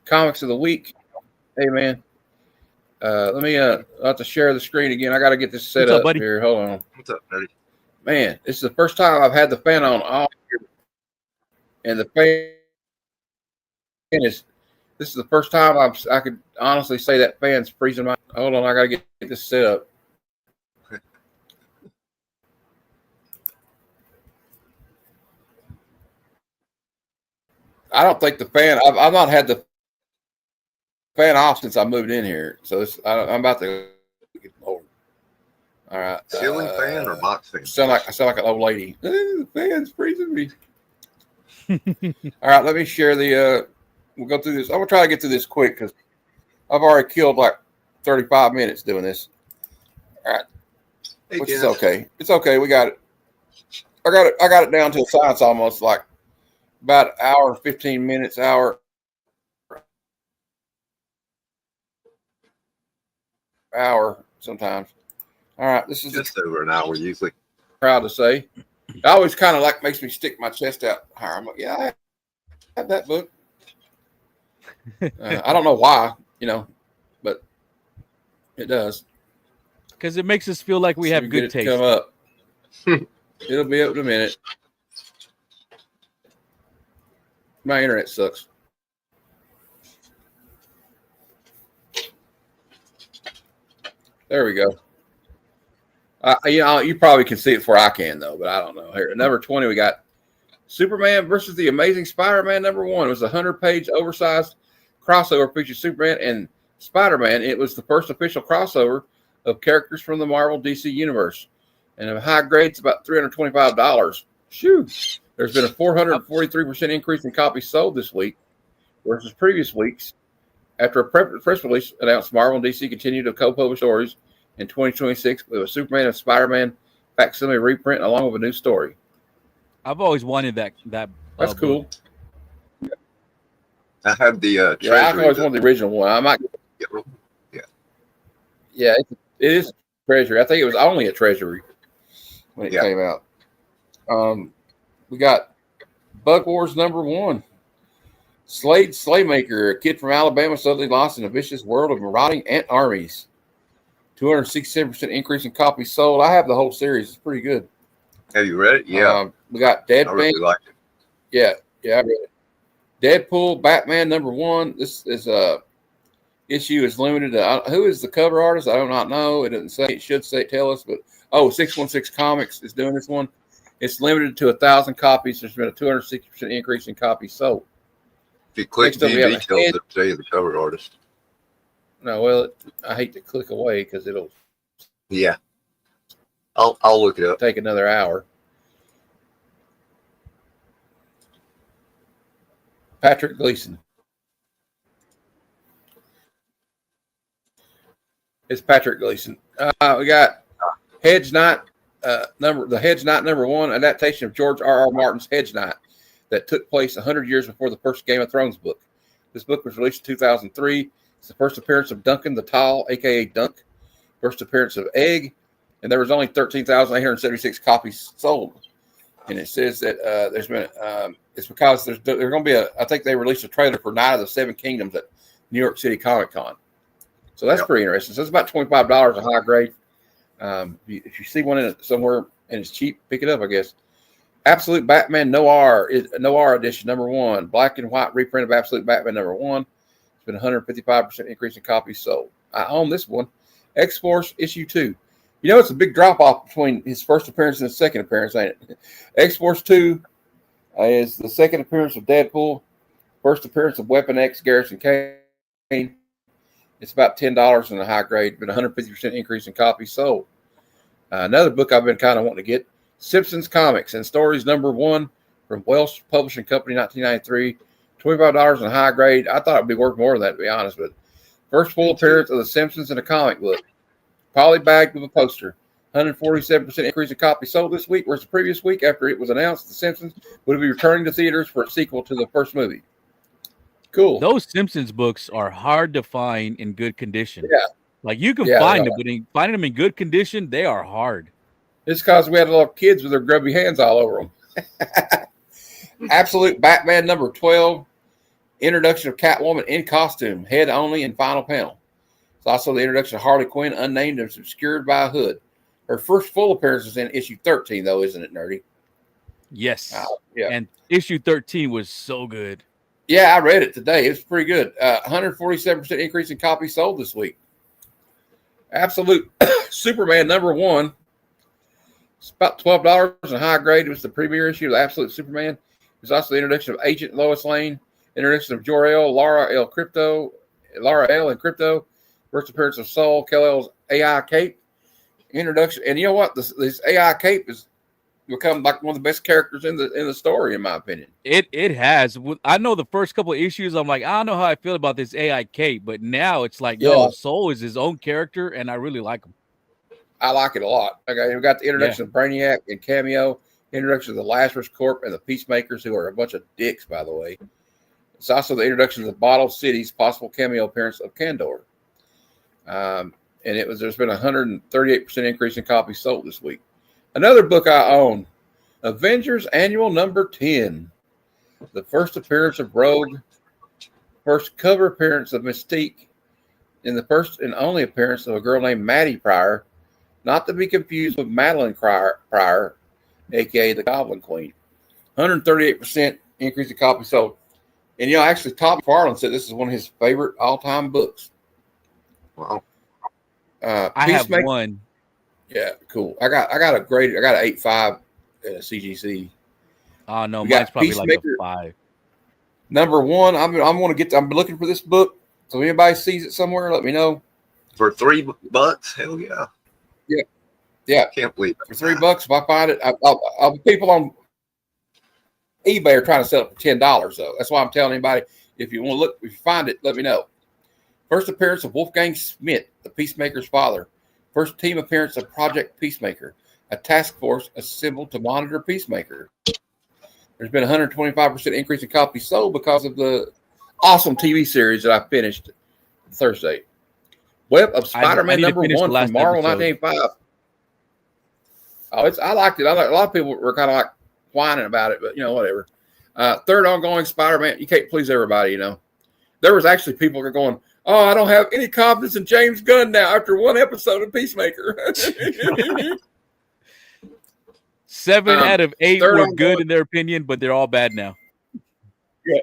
comics of the week. Hey man. Let me I'll have to share the screen again. I got to get this set up buddy? here. Hold on. What's up, buddy? Man, this is the first time I've had the fan on all year. And the fan is, this is the first time I could honestly say that fan's freezing my. Hold on, I got to get this set up. I don't think the fan, I've not had the fan off since I moved in here, so I'm about to get over. All right, ceiling fan or box fan? I sound like an old lady. The fan's freezing me. All right, let me share the. We'll go through this. I'm gonna try to get through this quick because I've already killed like 35 minutes doing this. All right. Hey, Which Jen. is okay. It's okay. We got it. I got it down to a science almost, like about an hour and 15 minutes, hour sometimes. All right. This is Just over an hour usually. proud to say. It always kind of like makes me stick my chest out higher. I'm like, yeah, I have that book. I don't know why, but it does. Because it makes us feel like we So have get good it to taste. come up. It'll be up in a minute. My internet sucks. There we go. You probably can see it before I can, though, but I don't know. Here, at number 20, we got Superman versus the Amazing Spider-Man. Number 1 it was a 100-page oversized crossover featuring Superman and Spider-Man. It was the first official crossover of characters from the Marvel DC universe, and a high grade, it's about $325. Shoo! There's been a 443% increase in copies sold this week versus previous weeks. After a press release announced Marvel and DC continue to co-publish stories in 2026 with a Superman and Spider-Man facsimile reprint along with a new story. I've always wanted that. That's cool. Book. I have the Yeah, I treasury. always wanted the original one. I might. Yeah, it is treasury. I think it was only a treasury when it came out. We got Bug Wars number 1. Slade Slaymaker, a kid from Alabama, suddenly lost in a vicious world of marauding ant armies. 267% increase in copies sold. I have the whole series. It's pretty good. Have you read it? Yeah. We got Deadman. I really liked it. Yeah, I read it. Deadpool, Batman number 1. This is issue is limited to who is the cover artist? I do not know. It doesn't say. It should say tell us, but 616 Comics is doing this one. It's limited to 1,000 copies. There's been a 260% increase in copies sold. If you click the Next up, details, it'll tell you the cover artist. No, well, I hate to click away because it'll I'll look it up. take another hour. Patrick Gleason. It's Patrick Gleason. We got Hedge Knight, the Hedge Knight number 1 adaptation of George R.R. Martin's Hedge Knight that took place 100 years before the first Game of Thrones book. This book was released in 2003. It's the first appearance of Duncan the Tall, a.k.a. Dunk. First appearance of Egg. And there was only 13,876 copies sold. And it says that there's been, it's because there's going to be I think they released a trailer for Night of the Seven Kingdoms at New York City Comic Con. So that's pretty interesting. So it's about $25 a high grade. If you see one in it somewhere and it's cheap, pick it up, I guess. Absolute Batman Noir edition number 1. Black and white reprint of Absolute Batman number 1. It's been a 155% increase in copies sold. I own this one. X-Force issue 2. It's a big drop off between his first appearance and his second appearance, ain't it? X-Force 2 is the second appearance of Deadpool. First appearance of Weapon X, Garrison Kane. It's about $10 in the high grade, but 150% increase in copies sold. Another book I've been kind of wanting to get, Simpsons Comics and Stories number 1 from Welsh Publishing Company, 1993. $25 in the high grade. I thought it would be worth more than that, to be honest, but first full appearance of the Simpsons in a comic book. Polybagged with a poster. 147% increase in copies sold this week, whereas the previous week after it was announced The Simpsons would be returning to theaters for a sequel to the first movie. Cool. Those Simpsons books are hard to find in good condition. Yeah. Like you can find them, but finding them in good condition, they are hard. It's because we had a lot of kids with their grubby hands all over them. Absolute Batman number 12. Introduction of Catwoman in costume, head only and final panel. It's also the introduction of Harley Quinn, unnamed and obscured by a hood. Her first full appearance is in issue 13, though, isn't it, Nerdy? Yes. Yeah. And issue 13 was so good. Yeah, I read it today. It was pretty good. 147% increase in copies sold this week. Absolute Superman number 1. It's about $12 in high grade. It was the premier issue of Absolute Superman. It was also the introduction of Agent Lois Lane, introduction of Jor-El, Lara L. and Crypto, first appearance of Sol Kal-El's AI cape, introduction. And you know what? This AI cape is become like one of the best characters in the story, in my opinion. It has. I know the first couple of issues, I'm like, I don't know how I feel about this AI Kate, but now it's like, Yeah. no, Soul is his own character, and I really like him. I like it a lot. Okay, we got the introduction of Brainiac and Cameo, introduction of the Lazarus Corp and the Peacemakers, who are a bunch of dicks, by the way. It's also the introduction of the Bottle City's possible cameo appearance of Kandor. And there's been a 138% increase in copies sold this week. Another book I own, Avengers Annual number 10. The first appearance of Rogue, first cover appearance of Mystique, and the first and only appearance of a girl named Maddie Pryor, not to be confused with Madeline Pryor, a.k.a. the Goblin Queen. 138% increase in copies sold. And, actually, Todd McFarlane said this is one of his favorite all-time books. Wow. I have one. Yeah, cool. I got a 8.5 at a CGC. Oh no, mine's probably like a 5. Number 1, I'm looking for this book. So if anybody sees it somewhere, let me know. For $3? Hell yeah. Yeah. Can't believe it. For $3, if I find it, people on eBay are trying to sell it for $10 though. That's why I'm telling anybody, if you want to look, if you find it, let me know. First appearance of Wolfgang Schmidt, the Peacemaker's father. First team appearance of Project Peacemaker, a task force assembled to monitor Peacemaker. There's been a 125% increase in copies sold because of the awesome TV series that I finished Thursday. Web of Spider-Man number 1 from Marvel 1985. I liked it. A lot of people were kind of like whining about it, but whatever. Third ongoing Spider-Man. You can't please everybody, There was actually people that are going, oh, I don't have any confidence in James Gunn now after one episode of Peacemaker. 7 out of 8 were good in their opinion, but they're all bad now. Yeah.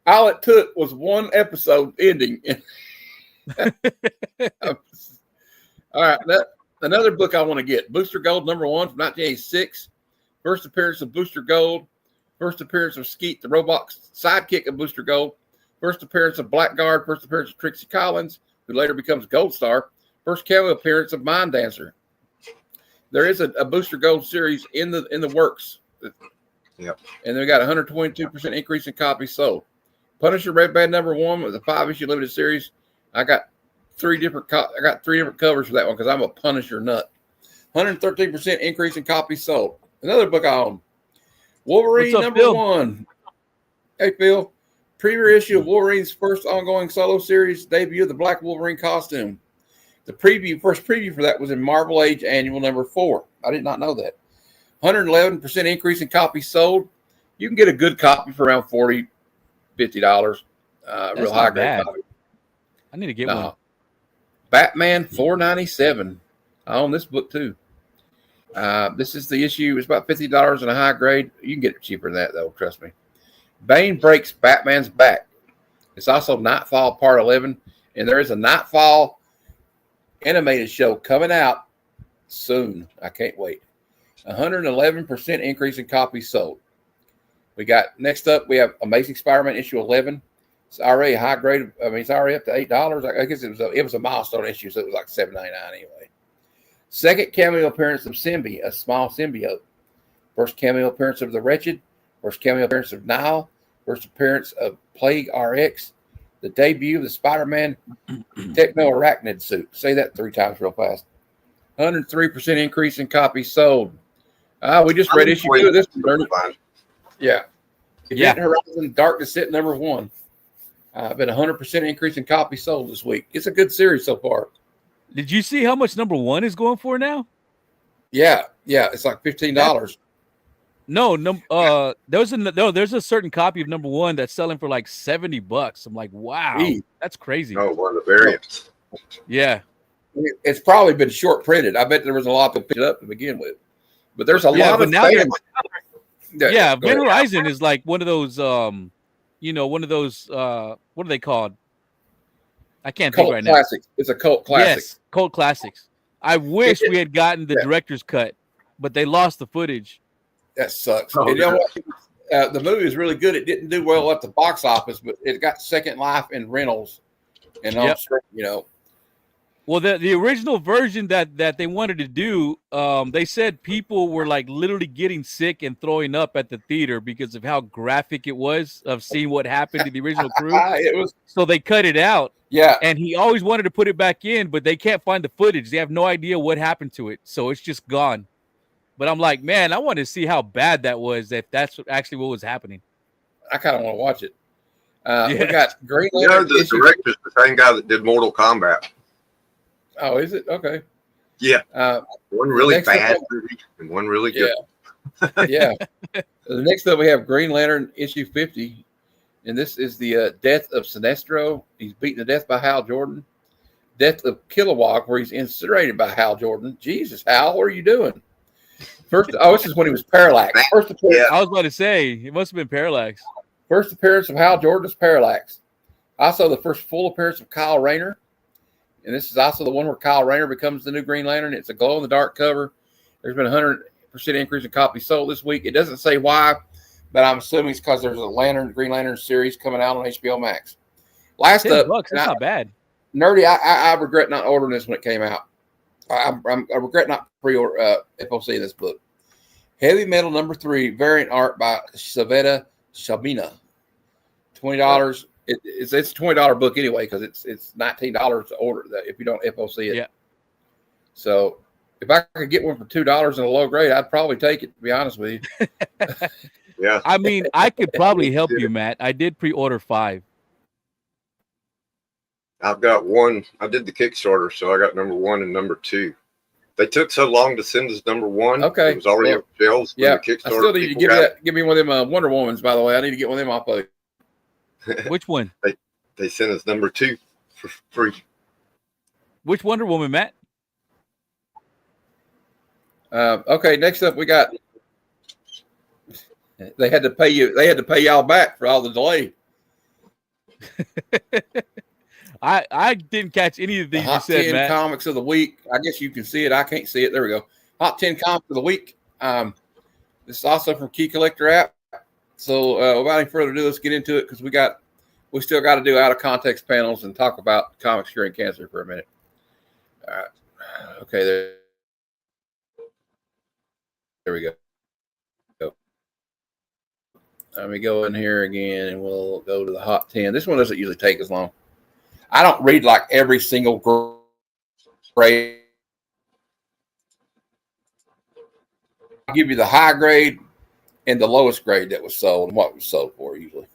All it took was one episode ending. All right. Another book I want to get, Booster Gold number 1 from 1986. First appearance of Booster Gold. First appearance of Skeet, the robot sidekick of Booster Gold. First appearance of Blackguard. First appearance of Trixie Collins, who later becomes Gold Star. First cameo appearance of Mind Dancer. There is a Booster Gold series in the works. Yep. And they got a 122% increase in copies sold. Punisher Red Band number 1 was a 5-issue limited series. I got 3 different covers for that one because I'm a Punisher nut. 113% increase in copies sold. Another book I own. Wolverine number Phil? 1. Hey, Phil. Preview issue of Wolverine's first ongoing solo series, debut of the Black Wolverine costume. The first preview for that was in Marvel Age Annual number 4. I did not know that. 111% increase in copies sold. You can get a good copy for around $40, $50. Real high grade copy. I need to get one. Batman $4.97. I own this book too. This is the issue. It's about $50 in a high grade. You can get it cheaper than that though. Trust me. Bane breaks Batman's back. It's also Nightfall Part 11, and there is a Nightfall animated show coming out soon. I can't wait. 111% increase in copies sold. Next up, we have Amazing Spider-Man issue 11. It's already high grade. I mean, it's already up to $8. I guess it was a milestone issue, so it was like $7.99 anyway. Second cameo appearance of Symbi, a small symbiote. First cameo appearance of the Wretched. First cameo appearance of Nile. First appearance of Plague RX. The debut of the Spider-Man techno-arachnid suit. Say that 3 times real fast. 103% increase in copies sold. We just read issue 2 of this. Yeah. Event Horizon Dark Descent number 1. Been 100% increase in copies sold this week. It's a good series so far. Did you see how much number 1 is going for now? Yeah. It's like $15. There's a certain copy of number 1 that's selling for like $70. I'm like, wow, that's crazy. Oh, one of the variants. Yeah. It's probably been short printed. I bet there was a lot to pick it up to begin with. But there's a lot of now fans. Event Horizon is like one of those what are they called? I can't think right classics. Now. It's a cult classic. Yes, cult classics. I wish we had gotten the director's cut, but they lost the footage. That sucks. And you know what? The movie is really good. It didn't do well at the box office, but it got second life in rentals and Well, the original version that they wanted to do, they said people were like literally getting sick and throwing up at the theater because of how graphic it was of seeing what happened to the original crew. It was, So they cut it out. yeah. And he always wanted to put it back in, but they can't find the footage. They have no idea what happened to it, so it's just gone. But I'm like, man, I want to see how bad that was. If that's actually what was happening. I kind of want to watch it. We Yeah. got Green You know, Lantern the issue. director's the same guy that did Mortal Kombat. Oh, is it? Okay. Yeah. One really next up- bad movie and one really good. Yeah. The next up, we have Green Lantern issue 50. And this is the death of Sinestro. He's beaten to death by Hal Jordan. Death of Kilowog, where he's incinerated by Hal Jordan. Jesus, Hal, what are you doing? This is when he was Parallax. Yeah. I was about to say it must have been Parallax. First appearance of Hal Jordan as Parallax. Also, the first full appearance of Kyle Rayner. And this is also the one where Kyle Rayner becomes the new Green Lantern. It's a glow-in-the-dark cover. There's been a 100% increase in copies sold this week. It doesn't say why, but I'm assuming it's because there's a Green Lantern series coming out on HBO Max. Last up, $10, that's not bad. Nerdy, I regret not ordering this when it came out. I regret not pre-order FOC this book. Heavy Metal #3 variant art by Saveta Shabina. $20. It's a $20 book anyway because it's $19 to order that if you don't FOC it. Yeah. So if I could get one for $2 in a low grade, I'd probably take it. To be honest with you. Yeah. I mean, I could probably help you, Matt. I did pre-order 5. I've got one. I did the Kickstarter, so I got #1 and #2. They took so long to send us #1. Okay. It was already on shelves. when Yeah, the Kickstarter I still need to people got give me one of them Wonder Womans. By the way, I need to get one of them off of you. Which one? They sent us #2 for free. Which Wonder Woman, Matt? Okay, next up we got. They had to pay you. They had to pay y'all back for all the delay. I didn't catch any of The these you Hot said, 10 Matt. comics of the week. I guess you can see it. I can't see it. There we go. Hot 10 comics of the week. This is also from Key Collector app. So without any further ado, let's get into it because we still got to do out of context panels and talk about comics curing cancer for a minute. All right. Okay, there we go. Let me go in here again and we'll go to the Hot 10. This one doesn't usually take as long. I don't read like every single grade. I'll give you the high grade and the lowest grade that was sold and what it was sold for usually.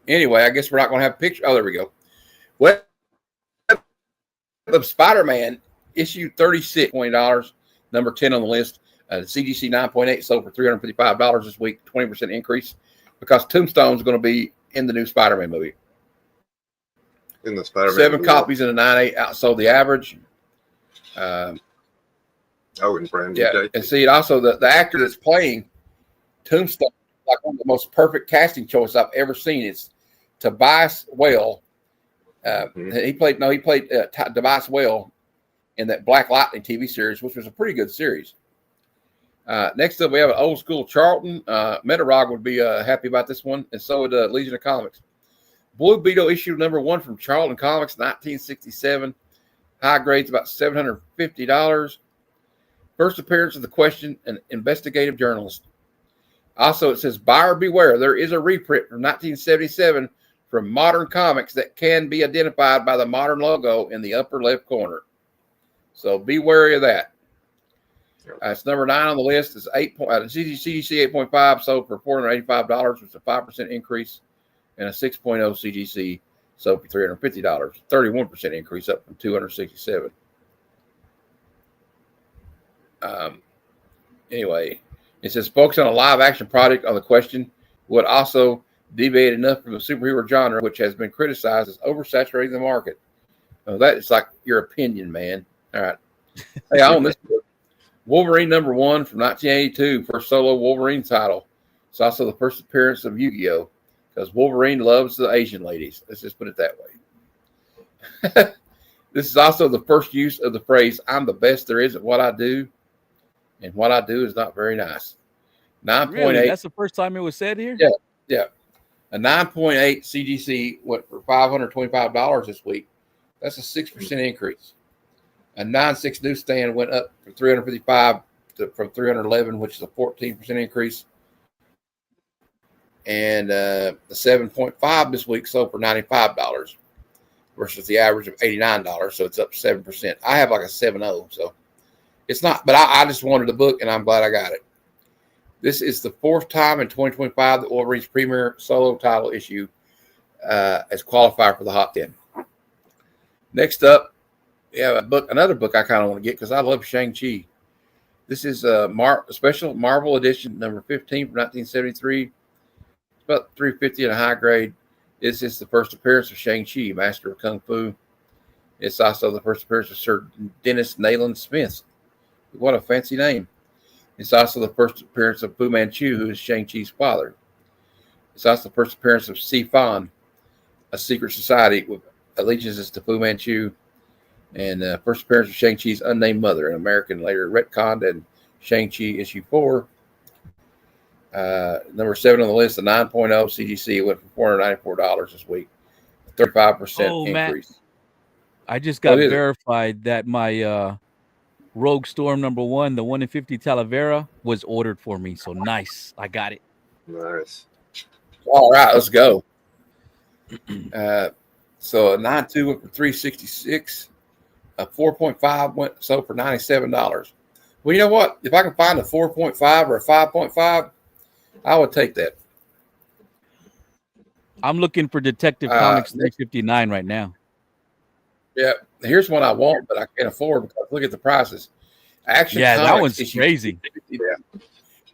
Anyway, I guess we're not going to have a picture. Oh, there we go. Web of Spider-Man issue 36, $20, #10 on the list. CGC 9.8 sold for $355 this week, 20% increase because Tombstone is going to be in the new Spider-Man movie. In the Spider-Man 7 movie. copies in a 9.8 outsold the average. And brand new Yeah, date. and see, also the actor that's playing Tombstone, like one of the most perfect casting choice I've ever seen. It's Tobias Whale. He played Tobias Whale in that Black Lightning TV series, which was a pretty good series. Next up, we have an old school Charlton. Metarog would be happy about this one, and so would Legion of Comics. Blue Beetle issue #1 from Charlton Comics, 1967. High grades about $750. First appearance of the Question, an investigative journalist. Also, it says, buyer beware. There is a reprint from 1977 from Modern Comics that can be identified by the Modern logo in the upper left corner. So be wary of that. It's #9 on the list. It's CGC 8.5 sold for $485, which is a 5% increase, and a 6.0 CGC sold for $350, 31% increase up from $267. Anyway, it says focus on a live action project on the Question would also deviate enough from the superhero genre, which has been criticized as oversaturating the market. That is like your opinion, man. All right. Hey, I own this book. Wolverine #1 from 1982, first solo Wolverine title. It's also the first appearance of Yu-Gi-Oh! Because Wolverine loves the Asian ladies. Let's just put it that way. This is also the first use of the phrase, I'm the best there is at what I do, and what I do is not very nice. 9.8. Really? That's the first time it was said here? Yeah. A 9.8 CGC went for $525 this week. That's a 6% increase. A 9.6 newsstand went up from 355 from 311, which is a 14% increase. And the 7.5 this week sold for $95 versus the average of $89. So it's up 7%. I have like a 7.0, so it's not. But I just wanted the book, and I'm glad I got it. This is the fourth time in 2025 that Wolverine's premier solo title issue as qualifier for the Hot 10. Next up, we have another book I kind of want to get because I love Shang-Chi. This is a special Marvel edition number 15 from 1973. It's about $350 in a high grade. This is the first appearance of Shang-Chi, Master of Kung Fu. It's also the first appearance of Sir Dennis Nayland Smith. What a fancy name. It's also the first appearance of Fu Manchu, who is Shang-Chi's father. It's also the first appearance of Si Fan, a secret society with allegiances to Fu Manchu, and first appearance of Shang-Chi's unnamed mother, an American later retconned, and Shang-Chi issue 4. Number 7 on the list, the 9.0 CGC went for $494 this week, 35% increase. Matt, I just got verified that my Rogue Storm number 1, the 1 in 50 Talavera, was ordered for me. So nice, I got it. Nice. All right, let's go. So a 9.2 went for $366. A 4.5 sold for $97. Well, you know what? If I can find a 4.5 or a 5.5, I would take that. I'm looking for Detective Comics 359 right now. Yeah, here's one I want, but I can't afford because look at the prices. Action Comics, that one's crazy.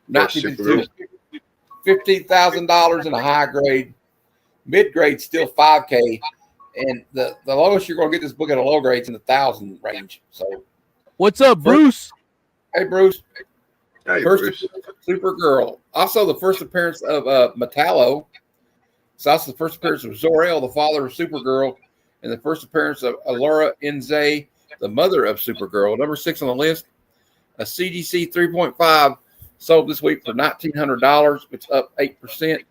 $15,000 in a high grade. Mid grade still $5K, and the lowest you're going to get this book at a low grade is in the $1,000 range. So, what's up, Bruce? Hey, Bruce. Hey, First Bruce. Supergirl. Also, the first appearance of Metallo. It's also the first appearance of Zor-El, the father of Supergirl, and the first appearance of Allura Inze, the mother of Supergirl. Number 6 on the list, a CDC 3.5 sold this week for $1,900. It's up 8%.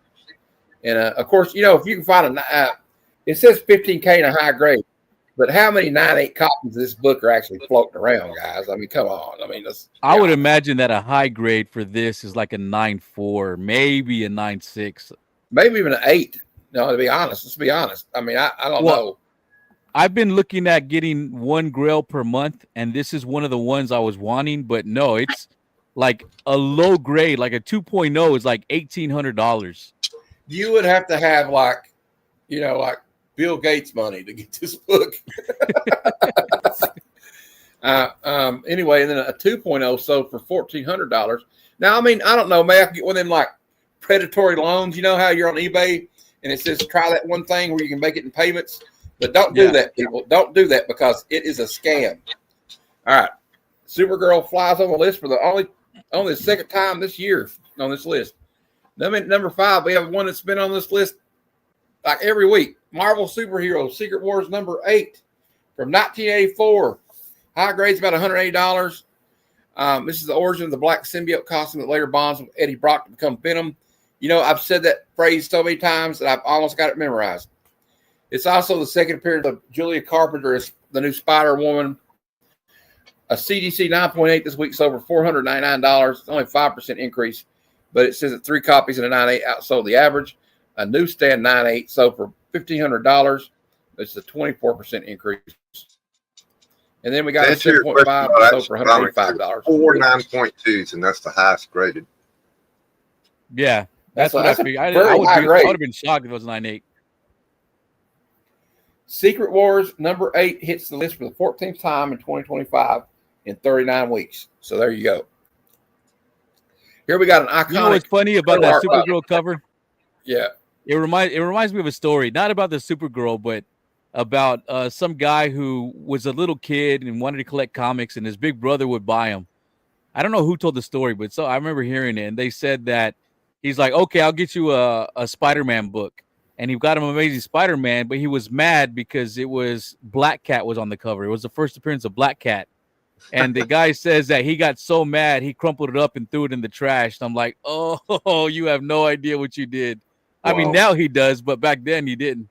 And, of course, you know, if you can find it says 15K in a high grade, but how many 9.8 copies of this book are actually floating around, guys? I mean, come on. I mean, I would imagine that a high grade for this is like a 9.4, maybe a 9.6. Maybe even an 8. No, to be honest. Let's be honest. I mean, I don't know. I've been looking at getting 1 grail per month, and this is one of the ones I was wanting, but no, it's like a low grade, like a 2.0 is like $1,800. You would have to have like Bill Gates money to get this book. Anyway, and then a 2.0 sold for $1,400. Now, I mean, I don't know, may I get one of them like predatory loans? You know how you're on eBay and it says try that one thing where you can make it in payments? But don't do that, people. Don't do that because it is a scam. All right. Supergirl flies on the list for the only second time this year on this list. Number 5, we have one that's been on this list like every week. Marvel Superheroes Secret Wars number 8 from 1984. High grade's about $180. This is the origin of the black symbiote costume that later bonds with Eddie Brock to become Venom. You know, I've said that phrase so many times that I've almost got it memorized. It's also the second appearance of Julia Carpenter as the new Spider-Woman. A CDC 9.8 this week sold for $499. It's only a 5% increase, but it says that 3 copies in a 9.8 outsold the average. A newsstand 9.8 sold for $1,500. It's a 24% increase. And then we got a 7.5 sold for $185. 4 9.2s, and that's the highest graded. Yeah, that's what I figured. I would have been shocked if it was 9.8. Secret Wars number 8 hits the list for the 14th time in 2025 in 39 weeks. So there you go. Here we got an iconic. You know what's funny about that Supergirl cover? Yeah. It reminds me of a story, not about the Supergirl, but about some guy who was a little kid and wanted to collect comics, and his big brother would buy them. I don't know who told the story, but I remember hearing it, and they said that he's like, okay, I'll get you a Spider-Man book. And he got him Amazing Spider-Man, but he was mad because it was Black Cat was on the cover. It was the first appearance of Black Cat. And the guy says that he got so mad, he crumpled it up and threw it in the trash. And I'm like, oh, you have no idea what you did. Wow. I mean, now he does, but back then he didn't.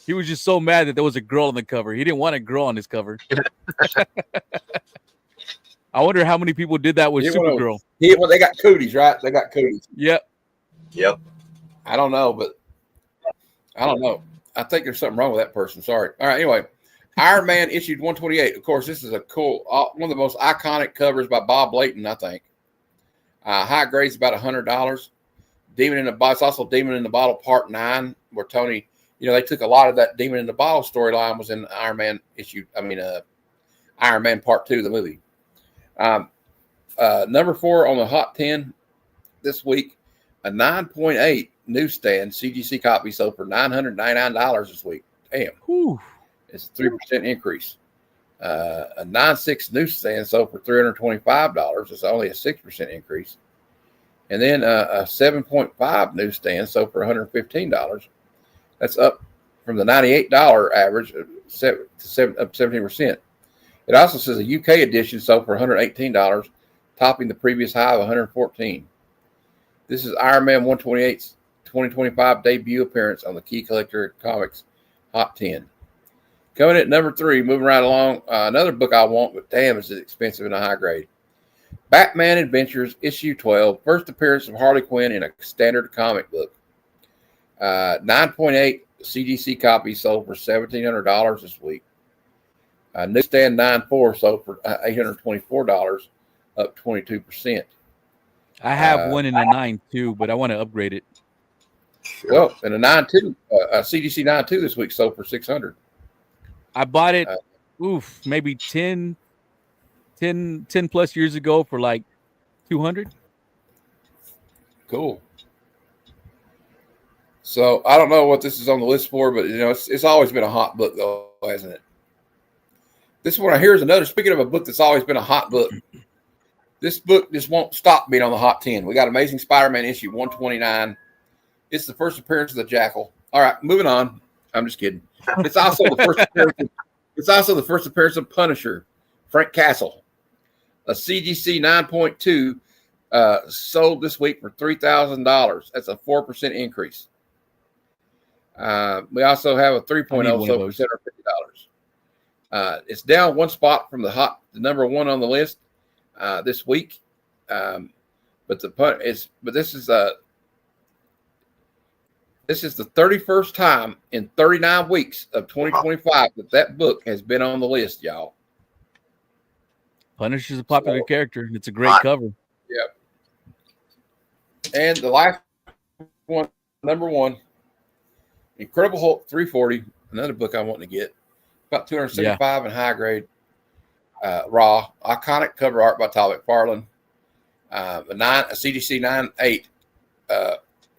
He was just so mad that there was a girl on the cover. He didn't want a girl on his cover. I wonder how many people did that with Supergirl. Well, they got cooties, right? They got cooties. Yep. Yep. I don't know, but I don't know. I think there's something wrong with that person. Sorry. All right. Anyway, Iron Man issued 128. Of course, this is a cool, one of the most iconic covers by Bob Layton, I think. High grade's about $100. Demon in the Bottle. It's also Demon in the Bottle Part 9, where Tony, they took a lot of that Demon in the Bottle storyline was in Iron Man Iron Man Part 2, the movie. Number 4 on the Hot 10 this week, a 9.8 newsstand CGC copy sold for $999 this week. Damn. Whew. It's a 3% increase. A 9.6 newsstand sold for $325. It's only a 6% increase. And then a 7.5 newsstand sold for $115. That's up from the $98 average, up 17%. It also says a UK edition sold for $118, topping the previous high of $114. This is Iron Man 128's 2025 debut appearance on the Key Collector Comics Hot 10. Coming at number 3, moving right along, another book I want, but damn, is it expensive and a high grade. Batman Adventures, issue 12, first appearance of Harley Quinn in a standard comic book. 9.8 CGC copies sold for $1,700 this week. Newsstand 9.4 sold for $824, up 22%. I have one in a 9.2, but I want to upgrade it. Well, and a 9.2, CGC 9.2 this week sold for $600. I bought it, maybe 10 plus years ago for like $200. Cool. So I don't know what this is on the list for, but it's always been a hot book, though, hasn't it? This one here is another. Speaking of a book that's always been a hot book, this book just won't stop being on the Hot 10. We got Amazing Spider-Man issue 129. It's the first appearance of the Jackal. All right, moving on. I'm just kidding. It's also the first appearance. It's also the first appearance of Punisher, Frank Castle. A CGC 9.2 sold this week for $3,000. That's a 4% increase. We also have a 3.0 sold for $750. It's down one spot from the number 1 on the list this week. But this is the 31st time in 39 weeks of 2025 that book has been on the list, y'all. Punisher's a popular character, and it's a great cover. Yep. And the last one, number 1, Incredible Hulk 340, another book I want to get. About 275 in high grade. Raw. Iconic cover art by Todd McFarlane. A CGC 9.8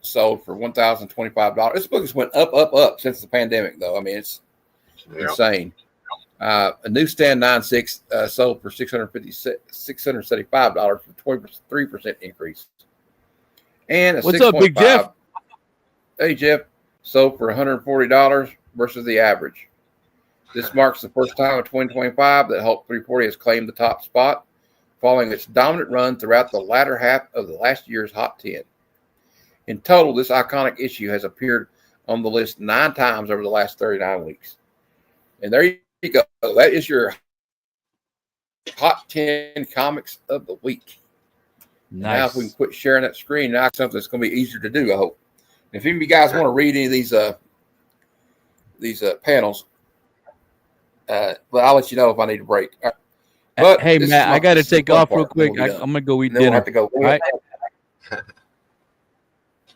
sold for $1,025. This book has went up since the pandemic, though. I mean, it's insane. A newsstand 9.6 sold for $675 for 23% increase. And a what's up, Big Jeff? Hey, Jeff, sold for $140 versus the average. This marks the first time in 2025 that Hulk 340 has claimed the top spot, following its dominant run throughout the latter half of the last year's Hot 10. In total, this iconic issue has appeared on the list 9 times over the last 39 weeks. And there you go. That is your Hot 10 comics of the week. Nice. Now, if we can quit sharing that screen, now something that's going to be easier to do, I hope. If any of you guys want to read any of these panels, but I'll let you know if I need a break. But hey, Matt, I got to take off real quick. I'm going to go eat dinner. We'll have to go. All right.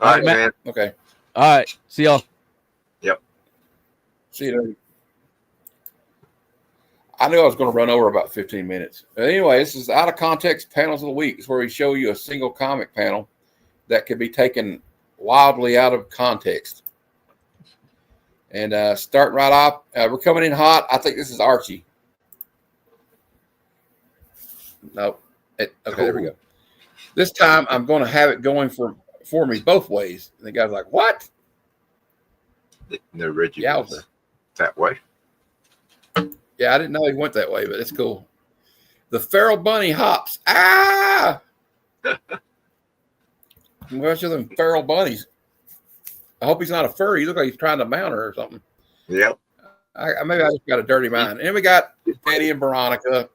All right, man. Okay. All right. See y'all. Yep. See you later. I knew I was going to run over about 15 minutes. But anyway, this is Out of Context Panels of the Week. It's where we show you a single comic panel that can be taken wildly out of context. And starting right off, we're coming in hot. I think this is Archie. Nope. Okay, there we go. This time I'm going to have it going for me both ways. And the guy's like, what? No rigid. That way. Yeah, I didn't know he went that way, but it's cool. The feral bunny hops. Ah! What's with them feral bunnies? I hope he's not a furry. He looks like he's trying to mount her or something. Yep. Maybe I just got a dirty mind. And then we got Betty and Veronica.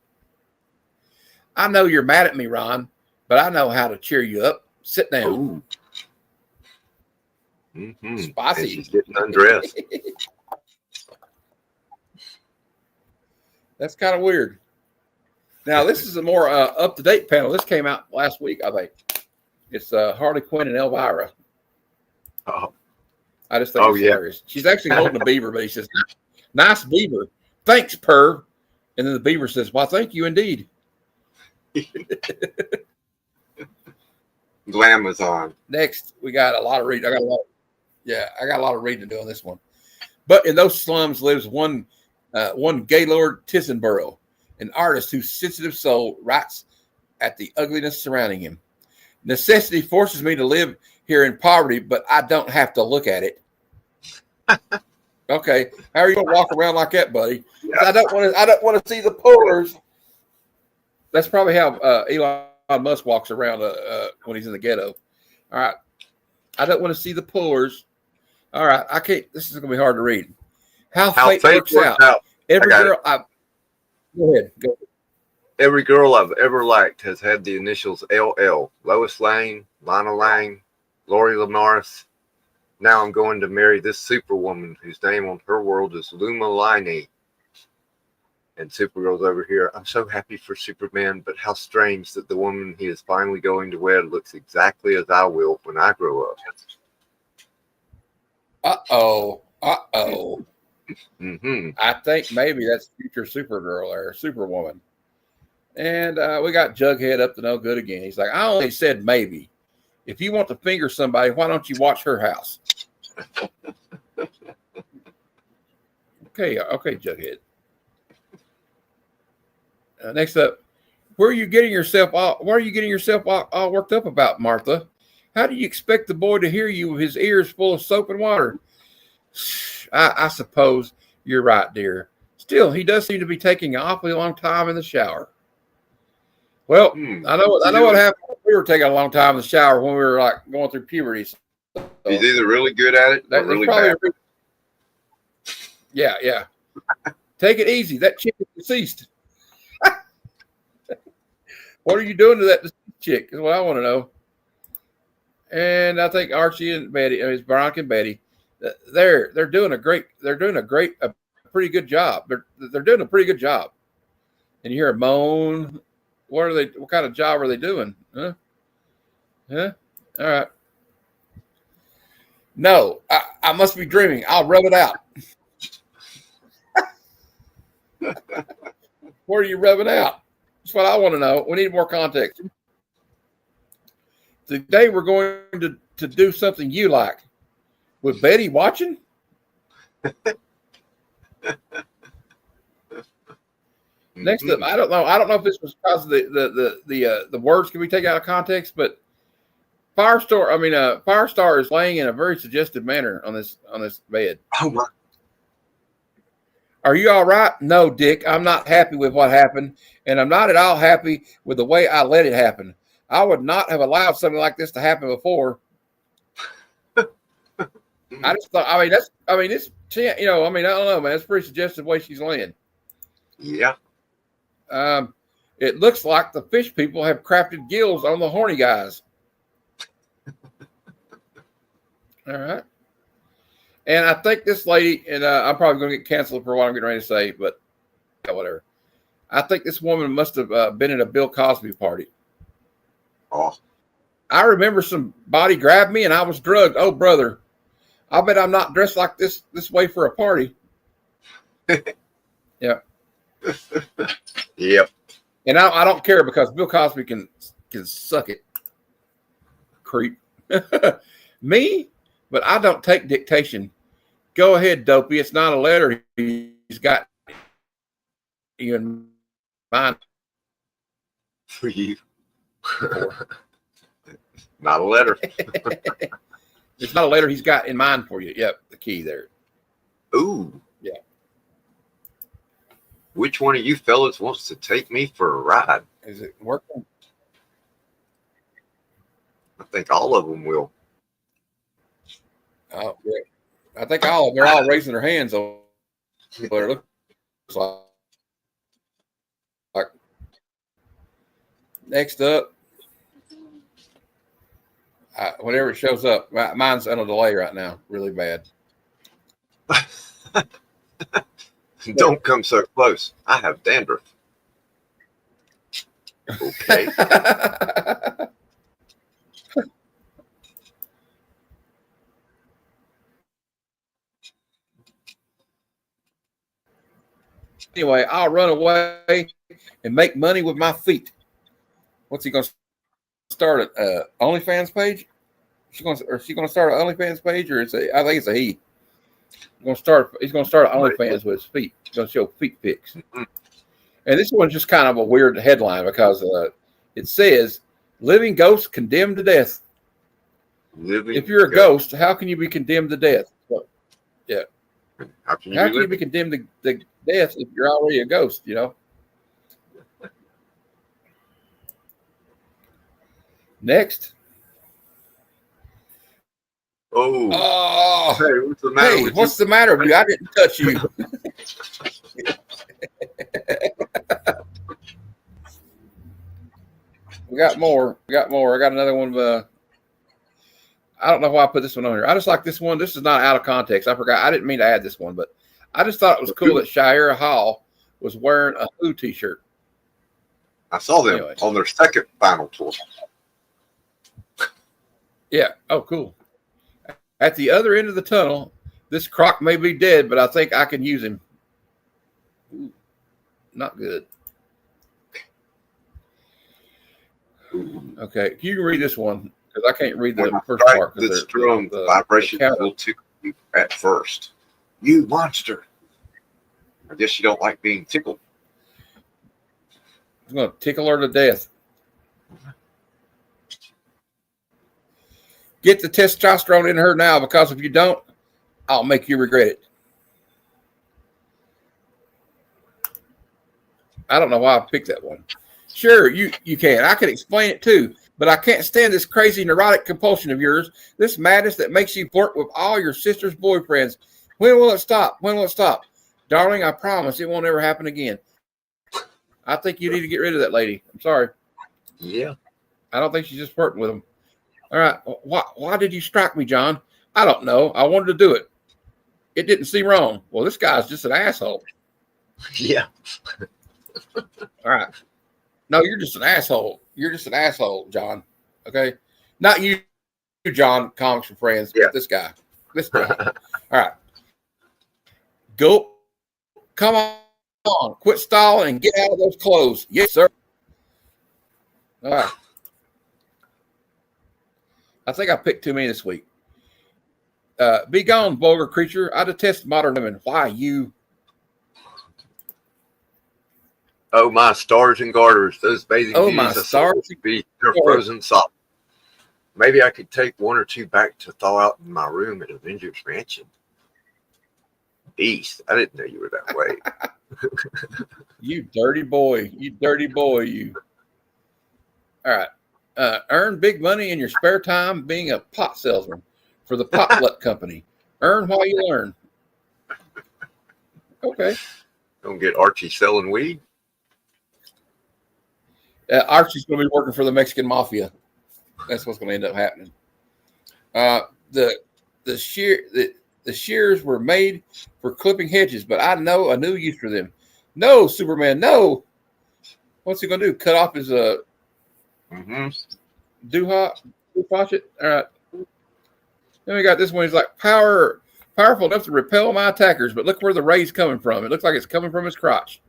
I know you're mad at me, Ron, but I know how to cheer you up. Sit down. Mm-hmm. Spicy. And she's getting undressed. That's kind of weird. Now, this is a more up-to-date panel. This came out last week, I think. It's Harley Quinn and Elvira. Oh, I just think it's hilarious. She's actually holding a beaver, but he says, "Nice beaver. Thanks, Perv." And then the beaver says, "Well, thank you indeed." Glamazon. Next, we got a lot of reading. I got a lot of reading to do on this one. But in those slums lives one Gaylord Tissenborough, an artist whose sensitive soul writes at the ugliness surrounding him. Necessity forces me to live here in poverty, but I don't have to look at it. Okay, how are you going to walk around like that, buddy? Yeah. I don't want to see the pores. That's probably how Elon Musk walks around when he's in the ghetto. All right, I don't want to see the pores. All right, I can't. This is going to be hard to read. How fate works out. Every girl. Go ahead. Every girl I've ever liked has had the initials LL. Lois Lane, Lana Lang, Lori Lamaris. Now I'm going to marry this superwoman whose name on her world is Luma Liney. And Supergirl's over here. I'm so happy for Superman, but how strange that the woman he is finally going to wed looks exactly as I will when I grow up. Uh-oh. Mm-hmm. I think maybe that's future Supergirl or Superwoman. And we got Jughead up to no good again. He's like, I only said maybe. If you want to finger somebody, why don't you watch her house? Okay, Jughead. Next up, where are you getting yourself all worked up about, Martha? How do you expect the boy to hear you with his ears full of soap and water? I suppose you're right, dear. Still, he does seem to be taking an awfully long time in the shower. Well, I know what happened. We were taking a long time in the shower when we were like going through puberty. So he's either really good at it or really bad. Yeah. Take it easy. That chick is deceased. What are you doing to that chick? Is what I want to know. And I think Archie and Betty, Veronica and Betty, they're doing a pretty good job. They're doing a pretty good job. And you hear a moan. What kind of job are they doing? Huh? All right. No, I must be dreaming. I'll rub it out. What are you rubbing out? That's what I want to know. We need more context. Today we're going to do something you like. With Betty watching? Next up, I don't know if this was because of the words can be taken out of context, but Firestar is laying in a very suggestive manner on this bed. Oh my. Are you all right? No, Dick. I'm not happy with what happened, and I'm not at all happy with the way I let it happen. I would not have allowed something like this to happen before. I just thought. I don't know, man. It's a pretty suggestive way she's laying. Yeah. It looks like the fish people have crafted gills on the horny guys. All right. And I think this lady, and I'm probably going to get canceled for what I'm getting ready to say, but whatever. I think this woman must have been at a Bill Cosby party. Oh. I remember somebody grabbed me and I was drugged. Oh, brother. I bet I'm not dressed like this way for a party. Yeah. Yep. And I don't care because Bill Cosby can suck it. Creep. Me? But I don't take dictation. Go ahead, Dopey. It's not a letter he's got you in mind. For you. Not a letter. It's not a letter he's got in mind for you. Yep, the key there. Ooh. Yeah. Which one of you fellas wants to take me for a ride? Is it working? I think all of them will. Oh, yeah. I think they're all raising their hands over what it looks like. Next up, whenever it shows up, mine's on a delay right now, really bad. Don't come so close. I have dandruff. Okay. Anyway, I'll run away and make money with my feet. What's he going to start an OnlyFans page? Is she going to start an OnlyFans page, or I think it's a he. He's going to start an OnlyFans with his feet. He's going to show feet pics. And this one's just kind of a weird headline because it says, "Living ghost condemned to death." If you're a ghost, how can you be condemned to death? Well, yeah. How can you be condemned to death if you're already a ghost, you know? Next. Oh. Hey, what's the matter with what's the matter with you? I didn't touch you. We got more. I got another one. I don't know why I put this one on here. I just like this one. This is not out of context. I forgot. I didn't mean to add this one, but I just thought it was cool that Shira Hall was wearing a Who t-shirt. I saw them on their second final tour. Yeah. Oh, cool. At the other end of the tunnel, this croc may be dead, but I think I can use him. Ooh, not good. Okay, you can read this one because I can't read the first part. This drum vibration will tickle you at first. You monster! I guess you don't like being tickled. I'm going to tickle her to death. Get the testosterone in her now, because if you don't, I'll make you regret it. I don't know why I picked that one. Sure, you can. I can explain it too, but I can't stand this crazy neurotic compulsion of yours, this madness that makes you flirt with all your sister's boyfriends. When will it stop? When will it stop? Darling, I promise it won't ever happen again. I think you need to get rid of that lady. I'm sorry. Yeah. I don't think she's just flirting with him. All right. Why did you strike me, John? I don't know. I wanted to do it. It didn't seem wrong. Well, this guy's just an asshole. Yeah. All right. No, you're just an asshole. You're just an asshole, John. Okay? Not you, John, comics for friends, but this guy. This guy. All right. Go. Come on. Quit stalling and get out of those clothes. Yes, sir. All right. I think I picked too many this week. Be gone, vulgar creature. I detest modern women. Why you? Oh, my stars and garters. Those bathing my stars to be frozen solid. Maybe I could take one or two back to thaw out in my room at Avengers Mansion. Beast. I didn't know you were that way. You dirty boy. You dirty boy, you. All right. Earn big money in your spare time being a pot salesman for the Potluck Company. Earn while you learn. Okay. Don't get Archie selling weed. Archie's going to be working for the Mexican Mafia. That's what's going to end up happening. The shears were made for clipping hedges, but I know a new use for them. No, Superman, no. What's he going to do? Cut off his Watch it. All right. Then we got this one. He's like powerful enough to repel my attackers, but look where the ray's coming from. It looks like it's coming from his crotch.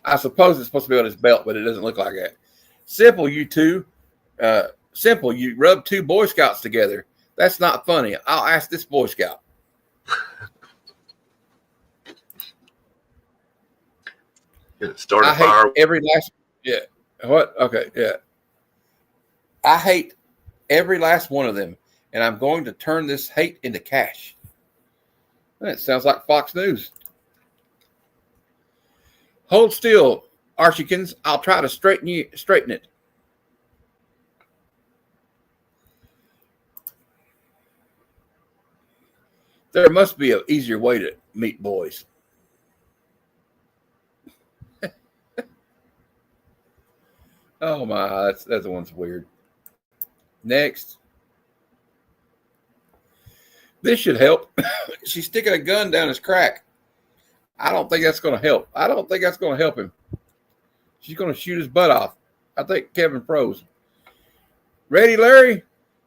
I suppose it's supposed to be on his belt, but it doesn't look like that. Simple, you two. Simple, you rub two Boy Scouts together. That's not funny. I'll ask this Boy Scout. Start a I fire. hate every last. Yeah. What? Okay. Yeah. I hate every last one of them, and I'm going to turn this hate into cash. That sounds like Fox News. Hold still, Archikins. I'll try to straighten it. There must be an easier way to meet boys. Oh my, that one's weird. Next. This should help. She's sticking a gun down his crack. I don't think that's going to help. I don't think that's going to help him. She's going to shoot his butt off. I think Kevin froze. Ready, Larry?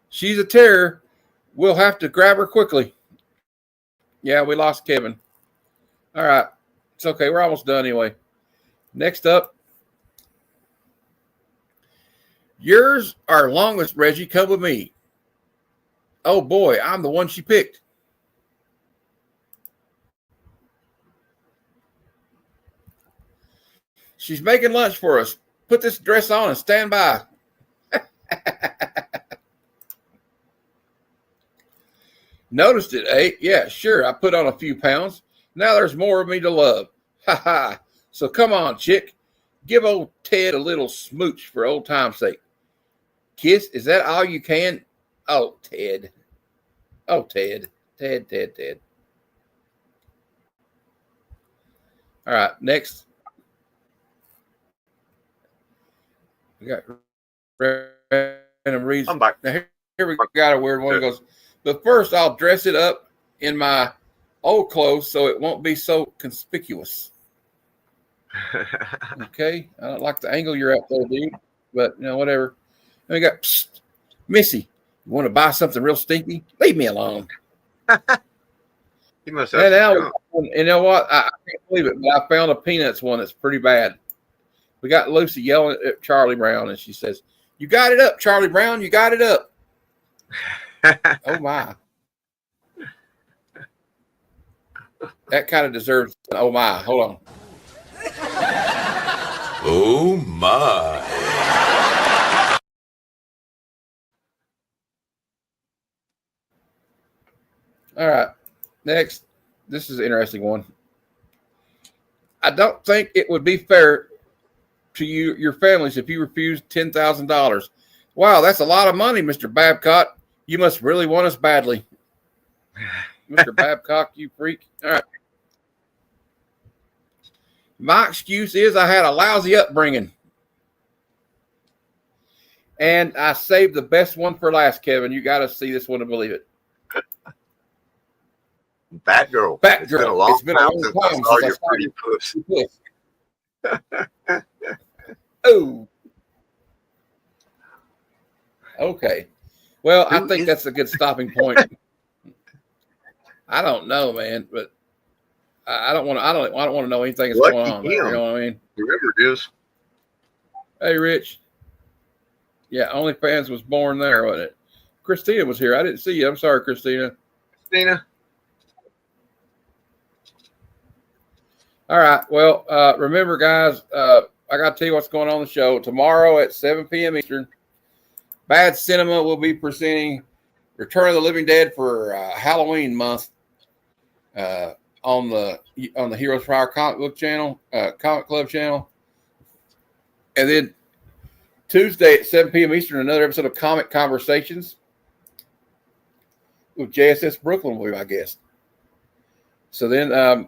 She's a terror. We'll have to grab her quickly. Yeah, we lost Kevin. All right. It's okay. We're almost done anyway. Next up. Yours are longest, Reggie. Come with me. Oh, boy. I'm the one she picked. She's making lunch for us. Put this dress on and stand by. Noticed it, eh? Yeah, sure. I put on a few pounds. Now there's more of me to love. Ha ha. So come on, chick. Give old Ted a little smooch for old time's sake. Kiss? Is that all you can? Oh, Ted. Oh, Ted. Ted. All right, next. We got random reads. I'm back. Now here we got a weird one. It goes, but first I'll dress it up in my old clothes so it won't be so conspicuous. Okay. I don't like the angle you're at there, dude. But, whatever. And we got, psst, Missy, you want to buy something real stinky? Leave me alone. He must have. And now, you know what? I can't believe it, but I found a Peanuts one that's pretty bad. We got Lucy yelling at Charlie Brown, and she says, "You got it up, Charlie Brown. You got it up." Oh, my. That kind of deserves an oh, my. Hold on. Oh, my. All right. Next. This is an interesting one. I don't think it would be fair to your families if you refused $10,000. Wow, that's a lot of money, Mr. Babcock. You must really want us badly. Mr. Babcock, you freak. All right. My excuse is I had a lousy upbringing. And I saved the best one for last, Kevin. You got to see this one to believe it. Batgirl. Batgirl. It's been a long time since I saw your pretty puss. Oh. Okay. Well, I think that's a good stopping point. I don't know, man, but I don't want to know anything that's going on there, you know what I mean? Whoever it is. Hey, Rich. Yeah, OnlyFans was born there, wasn't it? Christina was here. I didn't see you. I'm sorry, Christina. All right. Well, remember, guys, I got to tell you what's going on the show. Tomorrow at 7 p.m. Eastern, Bad Cinema will be presenting Return of the Living Dead for Halloween month on the Heroes for Hire comic book channel, comic club channel. And then Tuesday at 7 p.m. Eastern, another episode of Comic Conversations with JSS Brooklyn will be my guest. So then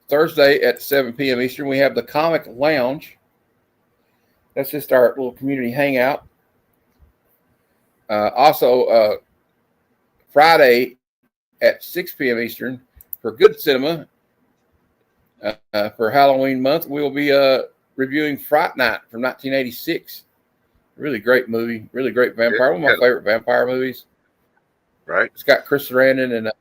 Thursday at 7 p.m. Eastern, we have the Comic Lounge. That's just our little community hangout. Also, Friday at 6 p.m. Eastern for Good Cinema for Halloween month, we will be reviewing Fright Night from 1986. Really great movie. Really great vampire. One of my favorite vampire movies. Right. It's got Chris Sarandon and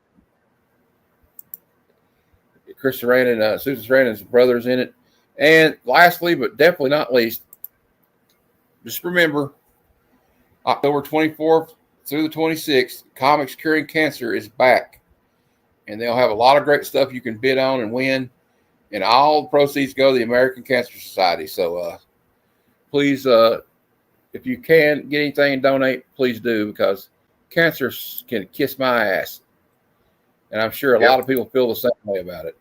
Susan Sarandon's brothers in it. And lastly, but definitely not least, just remember, October 24th through the 26th, Comics Curing Cancer is back. And they'll have a lot of great stuff you can bid on and win. And all the proceeds go to the American Cancer Society. So please, if you can get anything and donate, please do, because cancer can kiss my ass. And I'm sure a lot of people feel the same way about it.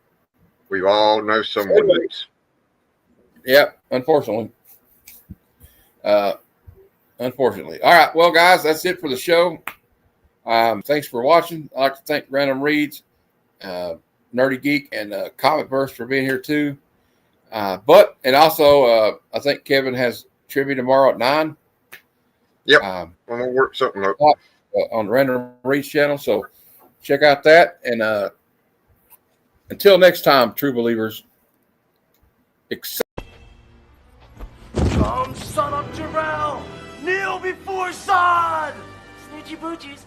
We all know someone who's. Yep, unfortunately. Unfortunately. All right, well, guys, that's it for the show. Thanks for watching. I'd like to thank Random Reads Nerdy Geek and Comic Burst for being here too. And also I think Kevin has trivia tomorrow at 9. Yep. I'm gonna work something up on the Random Reach channel. So check out that. And until next time, true believers. Come, son of Jarrell! Kneel before Zod! Snitchy boochies.